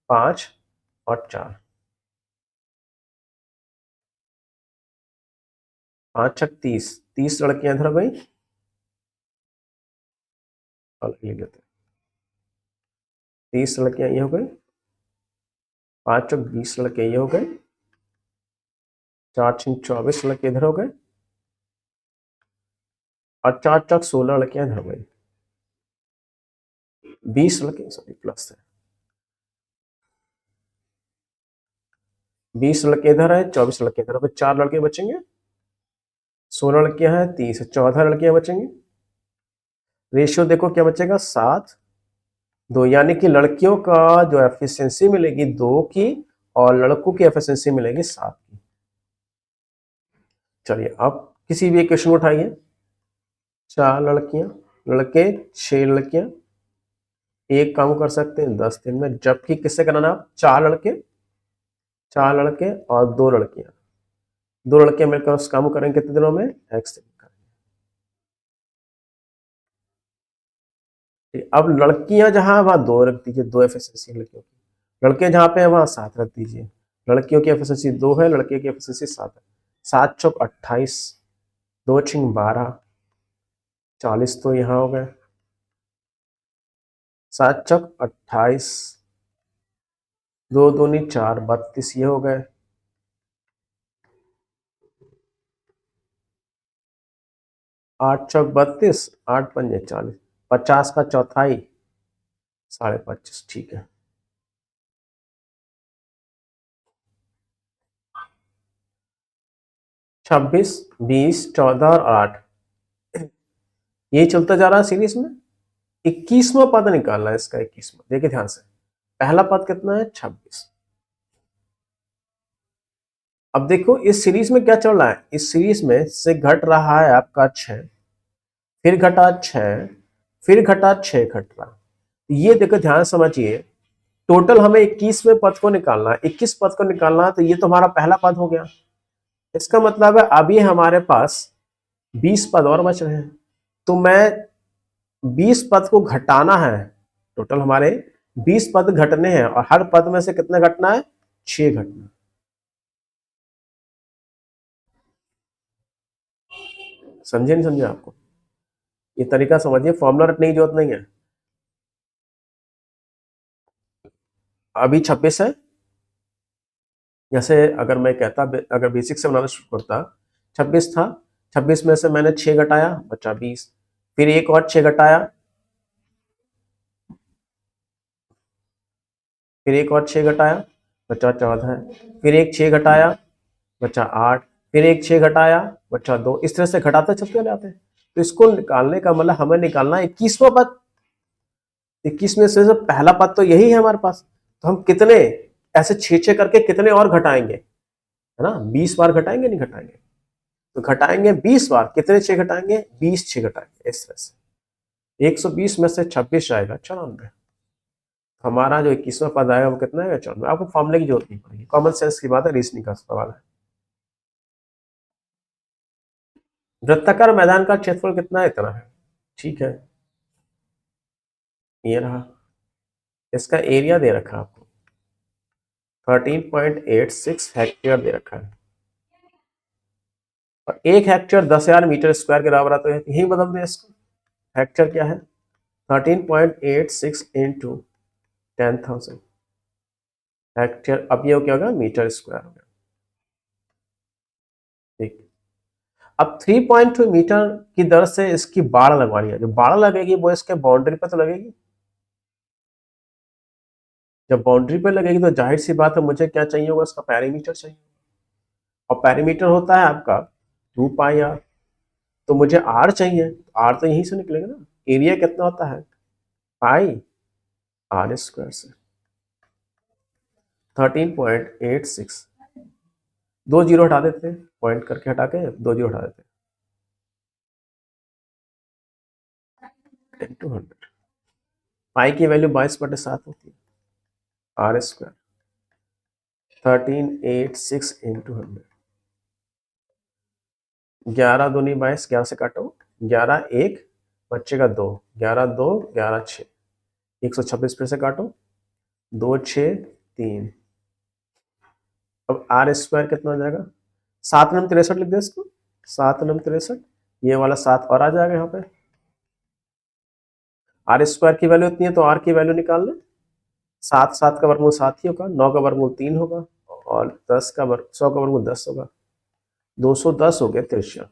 5 और 4, 5 छक 30, 30 लड़कियां इधर हो गई, और लिख लेते हैं 30 लड़कियां ये हो गई, 5 चौक 20 लड़के ये हो गए, 4 6 24 लड़के इधर हो गए, और 4 चौक 16 लड़कियां इधर हो गई, 20 लड़के सॉरी प्लस है, 20 लड़के इधर है, 24 लड़के इधर हो गए, 4 लड़के बचेंगे, 16 लड़कियां हैं, 30 14 लड़कियां बचेंगी। रेशियो देखो क्या बचेगा, 7:2, यानी कि लड़कियों का जो एफिशिएंसी मिलेगी 2 की, और लड़कों की एफिशिएंसी मिलेगी 7 की। चलिए अब किसी भी एक क्वेश्चन उठाइए, 4 लड़कियां, लड़के 6 लड़कियां एक काम कर सकते हैं 10 दिन में, जबकि किससे कराना आप, 4 लड़के और 2 लड़कियां, 2 लड़कियां मिलकर उस काम को करेंगे कितने दिनों में, एक्स दिन करेंगे। अब लड़कियां जहां वहां 2 रख दीजिए, 2 एफिशिएंसी लड़कियों की, लड़के जहां पे है वहां 7 रख दीजिए, लड़कियों की एफिशिएंसी 2 है, लड़के की एफिशिएंसी 7 है, 7 चौक 28, 2 छिंग 12, 40 तो यहाँ हो गए, 7 चौक 28, 2 दूनी 4, 32 ये हो गए, 8 चौक 32, 8 पंजे 40, 50 का चौथाई 25.5, ठीक है। 26 20 14 और 8, ये चलता जा रहा है सीरीज में। 21वां पद निकालना है इसका, 21वां देखिए ध्यान से, पहला पद कितना है 26। अब देखो इस सीरीज में क्या चल रहा है, इस सीरीज में से घट रहा है आपका 6, फिर घटा 6, फिर घटा 6 घट रहा, ये देखो ध्यान समझिए, टोटल हमें 21वें पद को निकालना है, 21 पद को निकालना है, तो ये तो हमारा पहला पद हो गया। इसका मतलब है अभी हमारे पास 20 पद और बच रहे हैं, तो मैं 20 पद को घटाना है, टोटल हमारे 20 पद घटने हैं, और हर पद में से कितना घटना है, 6 घटना। समझे नहीं समझे आपको, ये तरीका समझिए, फॉर्मूला रटने की जरूरत नहीं है। अभी 26 है, जैसे अगर मैं कहता, अगर बेसिक से बनाना शुरू करता, 26 था, 26 में से मैंने 6 घटाया, बचा 20, फिर एक और 6 घटाया, फिर एक और 6 घटाया, बचा 14, फिर एक 6 घटाया, बचा 8, फिर एक 6 घटाया, बचा 2, इस तरह से घटाते चलते जाते हैं। तो इसको निकालने का मतलब हमें निकालना है 21वां पद, 21 में से पहला पद तो यही है हमारे पास, तो हम कितने ऐसे 6 करके कितने और घटाएंगे, है ना, 20 बार घटाएंगे, नहीं घटाएंगे, तो घटाएंगे 20 बार, कितने 6 घटाएंगे, 20 6 घटाएंगे, इस तरह से 120 में से 26 आएगा 94, हमारा जो 21वां पद आएगा वो कितना है, 94। आपको फॉर्मूले की जरूरत नहीं पड़ेगी, कॉमन सेंस की बात है, रीजनिंग का सवाल है। वृत्ताकार मैदान का क्षेत्रफल कितना है, इतना है, ठीक है, ये रहा, इसका एरिया दे रखा है आपको 13.86 हेक्टेयर दे रखा है। और 1 हेक्टेयर 10,000 मीटर स्क्वायर के बराबर आता है, तो यही बदल दें इसको। हेक्टेयर क्या है? 13.86 इंटू 10,000 हेक्टेयर। अब ये क्या होगा? मीटर स्क्वायर हो गया। ठीक। अब 3.2 मीटर की दर से इसकी बाड़ लगवानी है। जो बाड़ लगेगी वो इसके बाउंड्री पर तो लगेगी। जब बाउंड्री पे लगेगी तो जाहिर सी बात है मुझे क्या चाहिए होगा? इसका पैरीमीटर चाहिए, और पैरीमीटर होता है आपका 2 पाई आर। तो मुझे आर चाहिए, आर तो यहीं से निकलेगा ना। एरिया कितना होता है? पाई आर स्क्वायर से। 13.86, 2 जीरो हटा देते हैं, पॉइंट करके हटा के 2 जीरो हटा देते हैं, इंटू 100। पाई की वैल्यू 22/7 होती है, आर स्क्वायर 1386 इंटू 100। 11 दूनी 22, 11 से काटो, 11 1 बच्चे का 2, 11 2 11 6, 126 फिर से काटो, 2 6 3। अब आर स्क्वायर कितना हो जाएगा? 7×63 लिख दे इसको, 7×63। ये वाला 7 और आ जाएगा यहाँ पे। आर स्क्वायर की वैल्यू इतनी है तो आर की वैल्यू निकाल लें। 7 7 का वर्गमूल 7 ही होगा, 9 का वर्गमूल 3 होगा, और 100 का वर्गमूल 10 होगा। 210 हो गया त्रिज्या।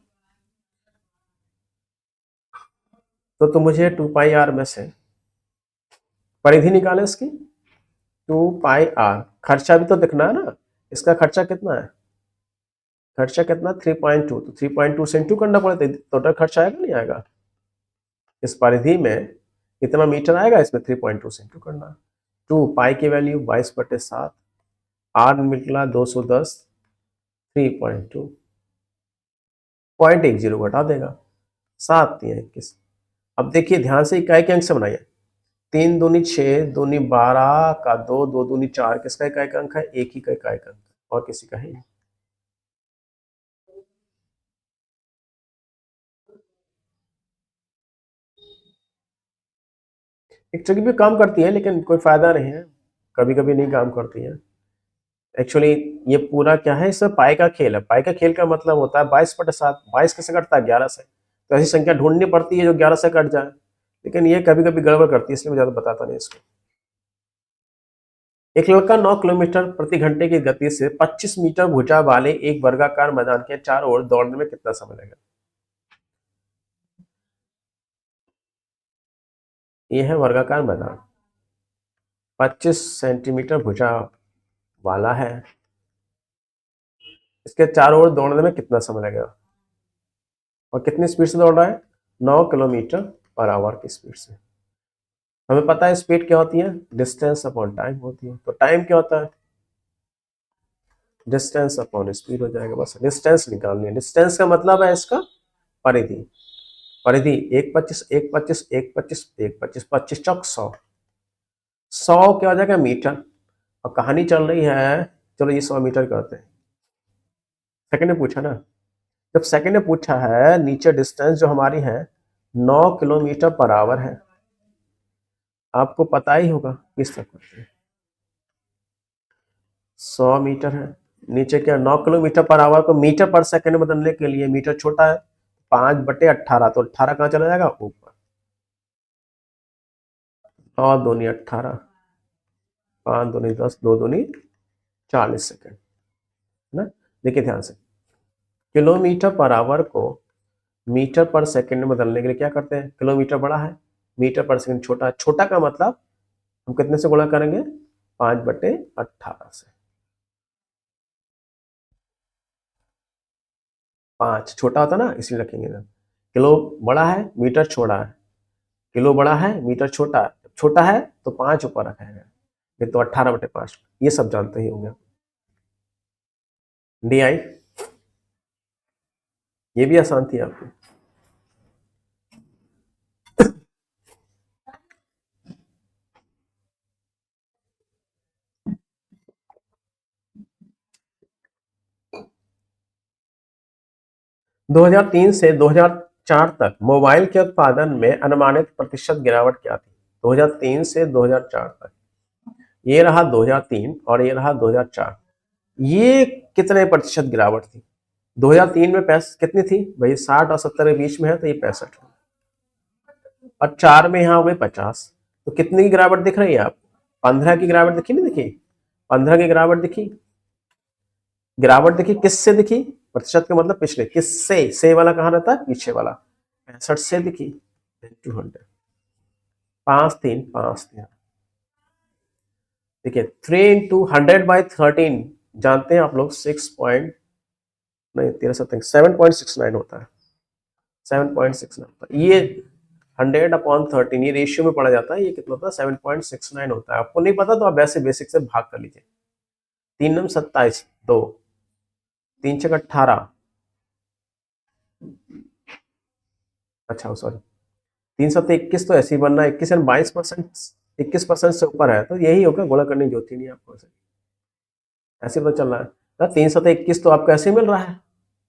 तो मुझे 2 पाई आर में से परिधि निकाले इसकी। 2 पाई आर, खर्चा भी तो दिखना है ना, इसका खर्चा कितना है? खर्चा कितना? 3.2, तो 3.2 से इंटू करना पड़ेगा, टोटल खर्चा आएगा नहीं आएगा? इस परिधि में कितना मीटर आएगा? इसमें 3.2 से इंटू करना। 2 पाई की वैल्यू 22/7, आर निकला 210, 3.2, 0.10 घटा देगा, 7 3 21। अब देखिए ध्यान से, इकाई के अंक से बनाइए। 3 दूनी 6, दूनी 12 का 2, 2 दूनी 4, किसका इकाई का अंक है? एक ही का इकाई का अंक, और किसी का ही नहीं। एक ट्रिक भी काम करती है लेकिन कोई फायदा नहीं है, कभी कभी नहीं काम करती है। एक्चुअली ये पूरा क्या है? इसमें पाई का खेल है। पाई का खेल का मतलब होता है 22/7। 22 कैसे कटता है? 11 से। तो ऐसी संख्या ढूंढनी पड़ती है जो 11 से कट जाए, लेकिन ये कभी कभी गड़बड़ करती है, इसलिए मैं ज्यादा बताता नहीं इसको। एक लड़का 9 किलोमीटर प्रति घंटे की गति से 25 मीटर भुजा वाले एक वर्गाकार मैदान के चारों ओर दौड़ने में कितना समय लगेगा? ये है वर्गाकार मैदान, 25 सेंटीमीटर भुजा वाला है, इसके चारों ओर दौड़ने में कितना समय लगेगा? और कितनी स्पीड से दौड़ रहा है? 9 किलोमीटर पर आवर की स्पीड से। हमें पता है स्पीड क्या होती है? डिस्टेंस अपॉन टाइम होती है। तो टाइम क्या होता है? डिस्टेंस अपॉन स्पीड हो जाएगा। बस डिस्टेंस निकालनी है। डिस्टेंस का मतलब है इसका परिधि। परिधि 1 25 1 25 1 25 1 25, 25 चौक 100। 100 क्या हो जाएगा? मीटर। और कहानी चल रही है, चलो ये 100 मीटर करते हैं। सेकंड ने पूछा ना, जब सेकंड ने पूछा है, नीचे डिस्टेंस जो हमारी है 9 किलोमीटर पर आवर है, आपको पता ही होगा किस तक करते हैं। 100 मीटर है, नीचे क्या 9 किलोमीटर पर आवर को मीटर पर सेकंड बदलने के लिए मीटर छोटा है, 5/18, तो 18 कहाँ चला जाएगा? ऊपर। और दूनी 18, 5 दूनी 10, 2 दूनी 40 सेकंड, है ना। देखिए ध्यान से, किलोमीटर पर आवर को मीटर पर सेकंड में बदलने के लिए क्या करते हैं? किलोमीटर बड़ा है, मीटर पर सेकंड छोटा है। छोटा का मतलब हम कितने से गुणा करेंगे? 5/18 से। 5 छोटा होता ना, इसलिए रखेंगे ना। किलो बड़ा है, मीटर छोटा है। किलो बड़ा है, मीटर छोटा है। छोटा है तो 5 ऊपर रखा है, ये तो 18/5। ये सब जानते ही होंगे। डी आई, ये भी आसान थी आपकी। 2003 से 2004 तक मोबाइल के उत्पादन में अनुमानित प्रतिशत गिरावट क्या थी? 2003 से 2004 तक, ये रहा 2003 और ये रहा 2004। ये कितने प्रतिशत गिरावट थी? 2003 में कितनी थी भाई, 60 और 70 के बीच में है तो ये 65, और 4 में यहाँ हो गए 50। तो कितनी की गिरावट दिख रही है आपको? 15 की गिरावट दिखी, नहीं दिखी? 15 की गिरावट दिखी? गिरावट दिखी किससे दिखी? प्रतिशत का मतलब पिछले, किससे? से वाला कहाँ रहता है? पीछे वाला। 65 से दिखी 200, 5 3 5 3। देखिए 3 × 100/13 जानते हैं आप लोग, 6 पॉइंट, नहीं 7.69 होता है, 7.69 होता है ये। 100/13 ये रेशियो में पढ़ा जाता है, ये कितना होता है? 7.69 होता है। आपको नहीं पता तो आप वैसे बेसिक से भाग कर लीजिए। 3 × 9 = 27, 2, 3 × 6 = 18, अच्छा सॉरी 3 × 7 = 21, तो ऐसे ही बनना है 21 एंड 22%, 21% से ऊपर है तो यही होगा, गुणा करने की जरूरत ही नहीं आपको, ऐसे पता चल रहा है ना। 3 × 7 = 21 तो आपको ऐसे ही मिल रहा है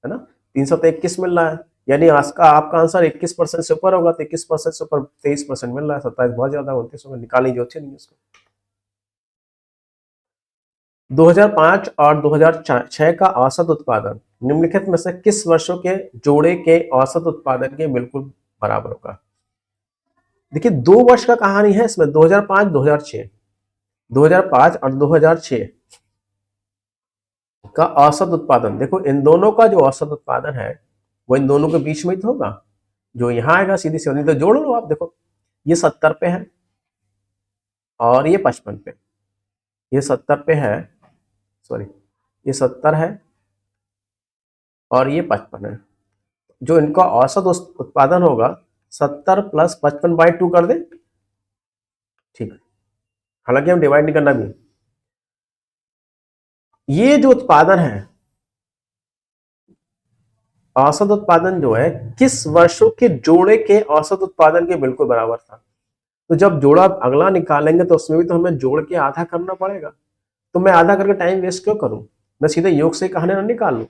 ना, 3 × 7 = 21 मिल रहा है, यानी आपका आंसर 21% से ऊपर होगा, तो 21% से ऊपर 23% मिल रहा है, 27 बहुत ज्यादा, 29 होगा, निकालने की जरूरत ही नहीं है उसको। 2005 और 2006 का औसत उत्पादन निम्नलिखित में से किस वर्षों के जोड़े के औसत उत्पादन के बिल्कुल बराबर होगा? देखिए 2 वर्ष का कहानी है इसमें, 2005 2006, 2005 और 2006 का औसत उत्पादन। देखो इन दोनों का जो औसत उत्पादन है वो इन दोनों के बीच में ही तो होगा, जो यहाँ आएगा सीधी सीधी, तो जोड़ लो आप। देखो ये 70 पे है और ये 55 पे, ये 70 पे है, सॉरी ये 70 है और ये 55 है, जो इनका औसत उत्पादन होगा 70 + 55/2 कर दे, ठीक है, हालांकि हम डिवाइड नहीं करना भी। ये जो उत्पादन है, औसत उत्पादन जो है किस वर्षों के जोड़े के औसत उत्पादन के बिल्कुल बराबर था। तो जब जोड़ा अगला निकालेंगे तो उसमें भी तो हमें जोड़ के आधा करना पड़ेगा, तो मैं आधा करके टाइम वेस्ट क्यों करूं, मैं सीधे योग से कहानी ना निकाल लूं।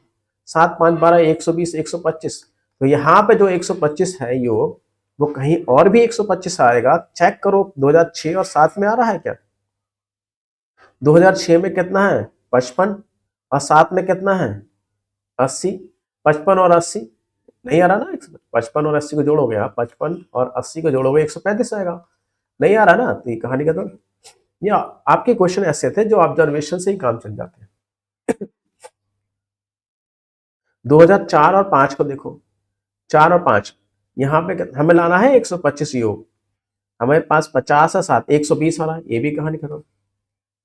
7 5 12 120 125, तो यहाँ पे जो 125 है योग, वो कहीं और भी 125 आएगा, चेक करो 2006 और 7 में आ रहा है क्या? 2006 में कितना है? 55, और 7 में कितना है? 80। 55 और 80 नहीं आ रहा ना, 55 और 80 को जोड़ोगे आप, 55 और 80 को जोड़ोगे 135 आएगा, नहीं आ रहा ना, तो ये कहानी का तो, या आपके क्वेश्चन ऐसे थे जो ऑब्जर्वेशन से ही काम चल जाते हैं। 2004 और 5 को देखो, 4 और 5, यहाँ पे हमें लाना है 125 योग, हमारे पास 50 है, 7 120 आ रहा है, ये भी कहानी खत्म।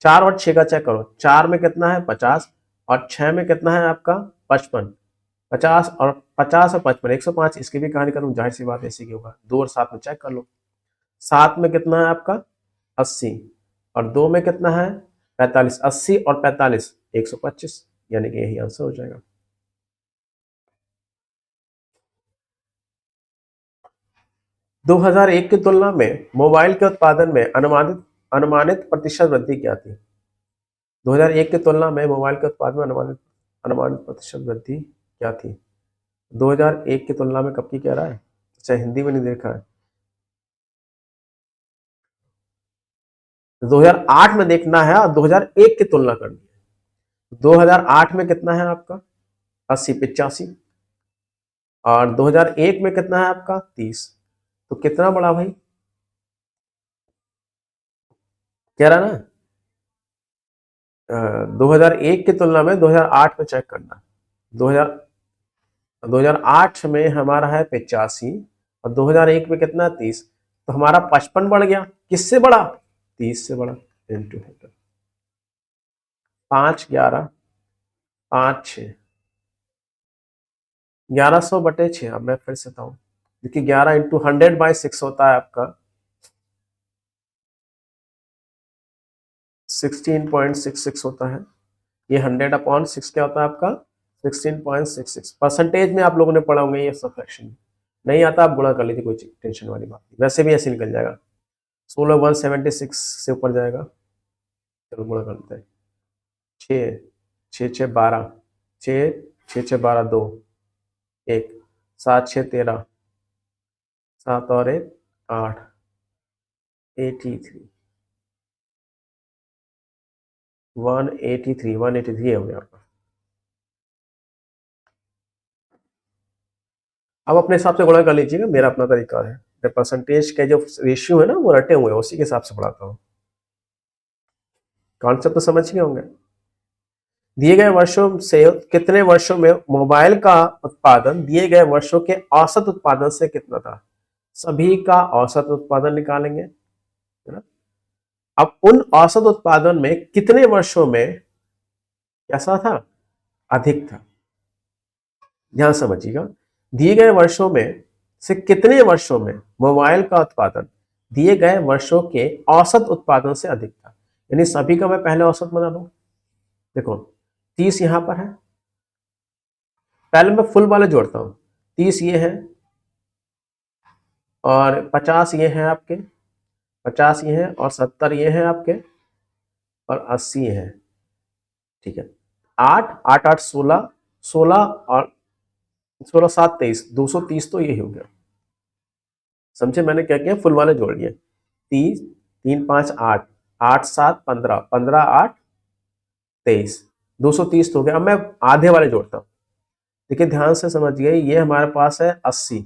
4 और 6 का चेक करो, 4 में कितना है? 50, और 6 में कितना है आपका? 55, 50 और 55 105, इसकी भी कहानी खत्म, जाहिर सी बात ऐसी की होगा। 2 और 7 में चेक कर लो, 7 में कितना है आपका? 80, और 2 में कितना है? 45, 80 और 45 125, यानी कि यही आंसर हो जाएगा। 2001 की तुलना में मोबाइल के उत्पादन में अनुमानित अनुमानित प्रतिशत वृद्धि क्या थी? 2001 की तुलना में मोबाइल के उत्पादन में अनुमानित अनुमानित प्रतिशत वृद्धि क्या थी? 2001 की तुलना में कब की कह रहा है? अच्छा हिंदी में नहीं देखा है, 2008 में देखना है और 2001 की तुलना करनी है। 2008 में कितना है आपका? 80 85, और 2001 में कितना है आपका? 30, तो कितना बड़ा भाई कह रहा ना? 2001 की तुलना में 2008 में चेक करना। 2000 2008 में हमारा है 85 और 2001 में कितना? 30, तो हमारा 55 बढ़ गया, किससे बढ़ा? 30 से बढ़ा, इंटू 5 11 5 6, 1100/6। अब मैं फिर से बताऊं, देखिए 11 × 100/6 होता है आपका 16.66 होता है, ये 100/6 क्या होता है आपका? 16.66। परसेंटेज में आप लोगों ने पढ़ा होंगे ये सब फ्रैक्शन, नहीं आता आप गुणा कर लीजिए, कोई टेंशन वाली बात नहीं, वैसे भी ऐसे निकल जाएगा। 16 176 से ऊपर जाएगा, चलो गुणा कर लेते हैं। 6 6 6 12, 6 6 6 12 2 1, 7 6 13, 7 और 1 8, 83, 183 183 हो गया आपका। अब अपने हिसाब से गुणा कर लीजिएगा, मेरा अपना तरीका है। परसेंटेज के जो रेशियो है ना वो रटे हुए हैं, उसी के हिसाब से बढ़ाता हूँ। कॉन्सेप्ट तो समझ गए होंगे। दिए गए वर्षों से कितने वर्षों में मोबाइल का उत्पादन दिए गए वर्षों के औसत उत्पादन से कितना था? सभी का औसत उत्पादन निकालेंगे, है ना। अब उन औसत उत्पादन में कितने वर्षों में कैसा था? अधिक था। ध्यान समझिएगा, दिए गए वर्षों में से कितने वर्षों में मोबाइल का उत्पादन दिए गए वर्षों के औसत उत्पादन से अधिक था। यानी सभी का मैं पहले औसत बना लूं। देखो 30 यहां पर है, पहले मैं फुल वाले जोड़ता हूं। 30 ये है और 50 ये है आपके, 50 ये है और 70 ये है आपके और 80 ये है। ठीक है, 8 8 8 16, 16 और 16 7 23, 230 तो यही हो गया। समझे मैंने क्या किया? फुल वाले जोड़ लिए। 30 3 5 8, 8 7 15, 15 8 23, 230 तो हो गया। अब मैं आधे वाले जोड़ता हूँ। देखिए ध्यान से समझिए, ये हमारे पास है 80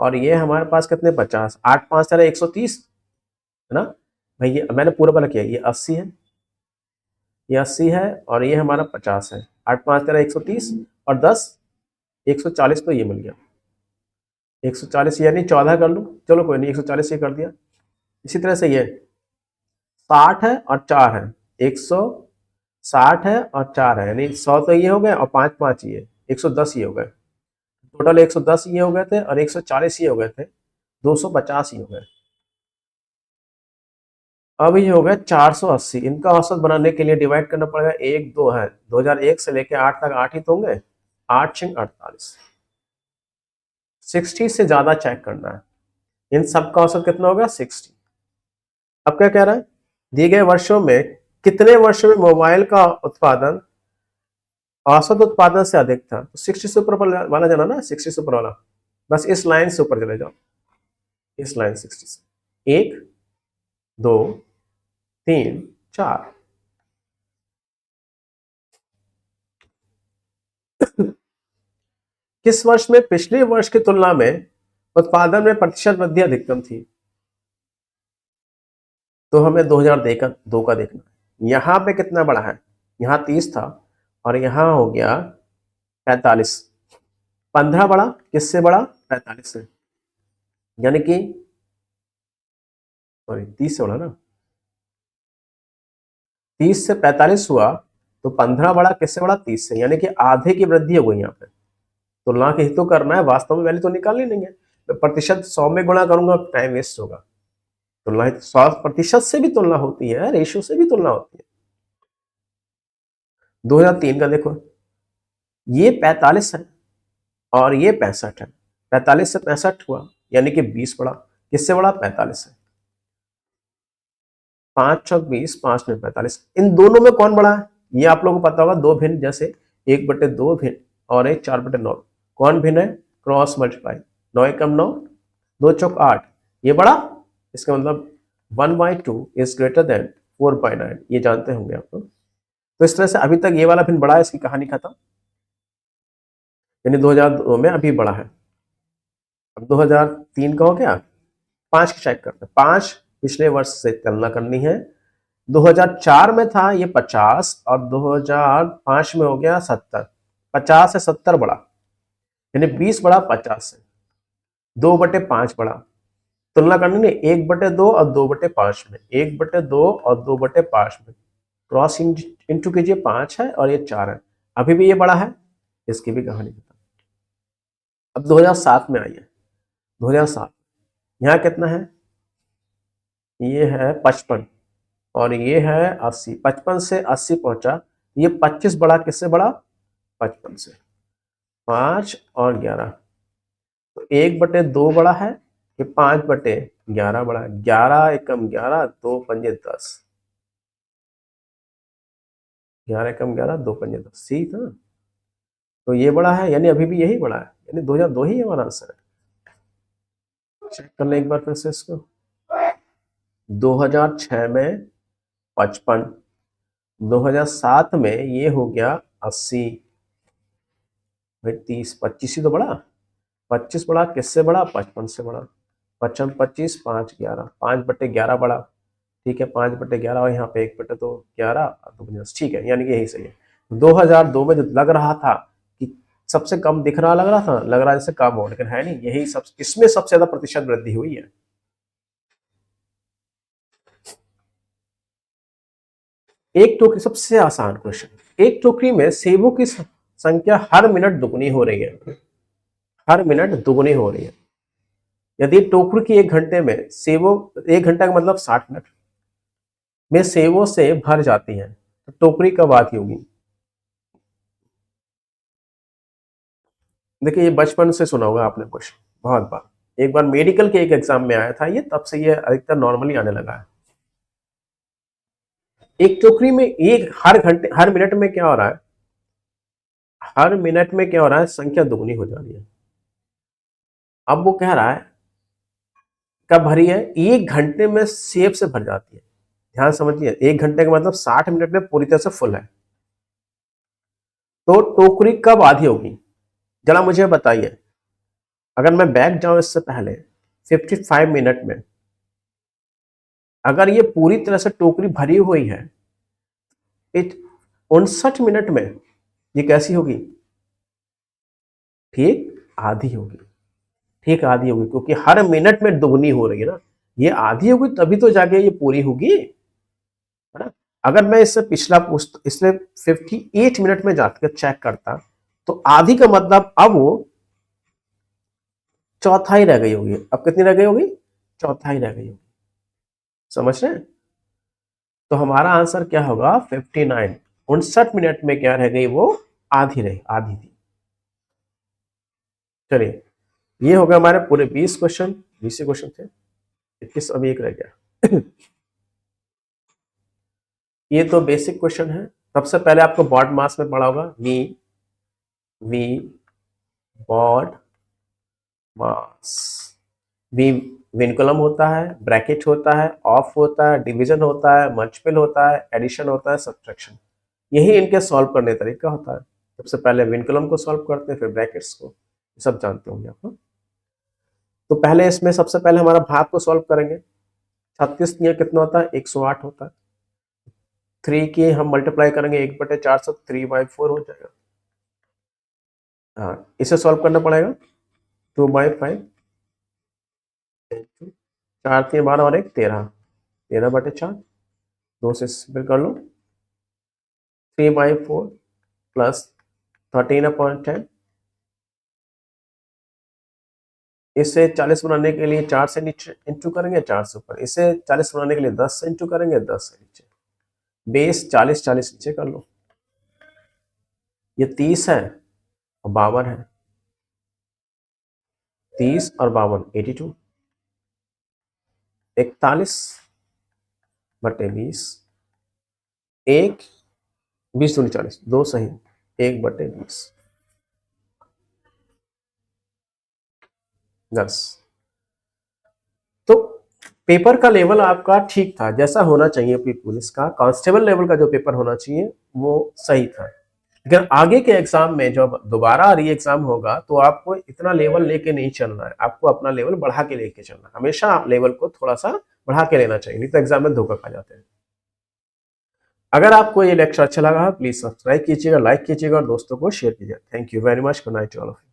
और ये हमारे पास कितने 50, 8 5 तेरह 130, है ना भाई। ये मैंने पूरा वाला किया, ये 80 है, ये 80 है और ये हमारा 50 है। 8 5 तेरह 130 और 10 140, तो ये मिल गया 140, यानी 14 कर लूँ। चलो कोई नहीं, 140 ये कर दिया। इसी तरह से ये 60 है और 4 है, 160 है और 4 है, यानी 100 तो ये हो गए और 5 5 ये 110 ये हो गए। टोटल 110 ये हो गए थे और 140 ये हो गए थे, 250 ये हो गए। अब ये हो गया 480। इनका औसत बनाने के लिए डिवाइड करना पड़ेगा, 1 2 है, 2001 से लेके 8 तक 8 ही तो होंगे, 8 6 48, 60 से ज्यादा चेक करना है। इन सब का औसत कितना होगा? 60। अब क्या कह रहा है? दिए गए वर्षों में कितने वर्षों में मोबाइल का उत्पादन औसत उत्पादन से अधिक था? तो 60 से ऊपर वाला जाना ना, 60 से ऊपर वाला, बस इस लाइन से ऊपर चले जाओ, इस लाइन 60 से 1 2 3 4। किस वर्ष में पिछले वर्ष की तुलना में उत्पादन में प्रतिशत वृद्धि अधिकतम थी? तो हमें 2002 का देखना है। यहां पे कितना बढ़ा है? यहाँ 30 था और यहां हो गया 45, 15 बढ़ा, किससे बढ़ा? 45 से, यानी कि सॉरी 30 से बढ़ा ना, 30 से 45 हुआ तो 15 बढ़ा, किससे बढ़ा? 30 से, यानी कि आधे की वृद्धि हो गई। यहाँ पे तुलना के हित तो करना है, वास्तव में वैल्यू तो निकाल ही लेंगे। मैं प्रतिशत 100 में गुणा करूंगा, टाइम वेस्ट होगा। तुलना 100% से भी तुलना होती है, रेशियो से भी तुलना होती है। 2003 का देखो, ये 45 है और ये 65 है, 45 से 65 हुआ यानी कि 20 बढ़ा, किससे बढ़ा? 45 से। 5 चौक 20, 5 में 45, इन दोनों में कौन बढ़ा है? ये आप लोगों को पता होगा, दो भिन्न, जैसे 1/2 भिन्न और एक 4/9, कौन भिन्न है? क्रॉस मल्टीप्लाई, 9 एकम 9, 2 चौक 8, ये बढ़ा। इसका मतलब 1/2 इज ग्रेटर देन 4/9, ये जानते होंगे आप लोग। तो इस तरह से अभी तक ये वाला भिन्न बढ़ा है, इसकी कहानी खत्म, यानी 2002 में अभी बढ़ा है। अब 2003 का हो गया। 5 की चेक करते हैं, 5 पिछले वर्ष से तुलना करनी है। 2004 में था ये 50 और 2005 में हो गया 70, 50 से 70 बढ़ा, यानी 20 बढ़ा 50 से, 2/5 बढ़ा। तुलना करनी नहीं, 1/2 और 2/5 में, 1/2 और 2/5 में क्रॉस इंटू कीजिए, 5 है और ये 4 है, अभी भी ये बड़ा है, इसकी भी कहानी बता। अब 2007 में आई है, 2007 यहाँ कितना है? ये है 55 और ये है 80, 55 से 80 पहुंचा, ये 25 बढ़ा, किससे बढ़ा? 55 से। 5 और 11, तो 1/2 बढ़ा है, ये 5/11 बढ़ा है, 11 एकम 11, 2 पंजे 10, 11 एकम 11, 2 पंजे 10, ठीक था। तो ये बड़ा है, यानी अभी भी यही बड़ा है, यानी 2002 ही हमारा आंसर है। चेक कर लें एक बार फिर से इसको। 2006 में 55, 2007 में ये हो गया 80, भाई 30 25 ही तो बड़ा, 25 बड़ा किससे बड़ा? 55 से बड़ा। 55 25 5 11, 5/11 बड़ा। ठीक है, 5/11 और यहाँ पे 1/2 11 और 2 ठीक है, यानी कि यही सही है। 2002 में जो लग रहा था कि सबसे कम दिख रहा, लग रहा था, लग रहा जैसे कम हो, लेकिन है नहीं, यही सब इसमें सबसे ज्यादा प्रतिशत वृद्धि हुई है। एक टोकरी, सबसे आसान क्वेश्चन, एक टोकरी में सेबों की संख्या हर मिनट दुगनी हो रही है, हर मिनट दुगनी हो रही है। यदि टोकरी की 1 घंटे में सेबों, 1 घंटा का मतलब 60 मिनट में सेबों से भर जाती है, तो टोकरी कब आती होगी? देखिए ये बचपन से सुना होगा आपने क्वेश्चन बहुत बार, एक बार मेडिकल के एक एग्जाम में आया था ये, तब से ये अधिकतर नॉर्मली आने लगा है। एक टोकरी में एक हर घंटे, हर मिनट में क्या हो रहा है, हर मिनट में क्या हो रहा है, संख्या दुगनी हो जा रही है। अब वो कह रहा है कब भरी है, 1 घंटे में सेब से भर जाती है। ध्यान समझिए, 1 घंटे का मतलब 60 मिनट में पूरी तरह से फुल है, तो टोकरी कब आधी होगी? जरा मुझे बताइए, अगर मैं बैक जाऊं इससे पहले 55 मिनट में, अगर ये पूरी तरह से टोकरी भरी हुई है, 59 मिनट में ये कैसी होगी? ठीक आधी होगी, ठीक आधी होगी, क्योंकि हर मिनट में दुगनी हो रही है ना, ये आधी होगी तभी तो जाके ये पूरी होगी, है ना। अगर मैं इससे पिछला पूछ, इसमें 58 मिनट में जाकर चेक करता, तो आधी का मतलब अब वो चौथाई रह गई होगी। अब कितनी रह गई होगी? चौथाई रह गई होगी। समझ रहे हैं? तो हमारा आंसर क्या होगा? 59। 59 मिनट में क्या रह गई? वो आधी रही, आधी थी। चलिए, ये हो गया हमारे पूरे 20 क्वेश्चन, 20 क्वेश्चन थे, 21 अभी एक रह गया। ये तो बेसिक क्वेश्चन है। सबसे पहले आपको बॉड मास में पढ़ा होगा, V BODMAS. V vinculum होता है, ब्रैकेट होता है, ऑफ होता है, डिवीजन होता है, मल्टीपल होता है, एडिशन होता है, सब्ट्रैक्शन। यही इनके सॉल्व करने का तरीका होता है। सबसे पहले विनकुलम को सॉल्व करते हैं, फिर ब्रैकेट्स को, सब जानते होंगे आप। तो पहले इसमें सबसे पहले हमारा भाग को सॉल्व करेंगे। 36 दिया कितना होता है? 108 होता है। 3 की हम मल्टीप्लाई करेंगे 1/4 से, 3/4 हो जाएगा। हाँ, इसे सॉल्व करना पड़ेगा। 2/5, 4 3 12 और 1 13, 13/4, 2 से सिंपल कर लो। 3/4 प्लस 13/10, इसे 40 बनाने के लिए 4 से नीचे इंटू करेंगे, 4 से ऊपर। इसे 40 बनाने के लिए 10 से इंटू करेंगे, 10 से नीचे। बेस 40 40 नीचे कर लो। ये 30 है और 52 है, 30 और 52 82, 41/20, 1 20 दूनी 40, 2 सही, 1/20, 10। तो पेपर का लेवल आपका ठीक था, जैसा होना चाहिए। पुलिस का कांस्टेबल लेवल का जो पेपर होना चाहिए वो सही था। लेकिन आगे के एग्जाम में जब दोबारा री एग्जाम होगा, तो आपको इतना लेवल लेके नहीं चलना है, आपको अपना लेवल बढ़ा के लेके चलना है। हमेशा आप लेवल को थोड़ा सा बढ़ा के लेना चाहिए, नहीं तो एग्जाम में धोखा खा जाते हैं। अगर आपको ये लेक्चर अच्छा लगा, प्लीज सब्सक्राइब कीजिएगा, लाइक कीजिएगा और दोस्तों को शेयर कीजिएगा। Thank you very much, good night to all of you.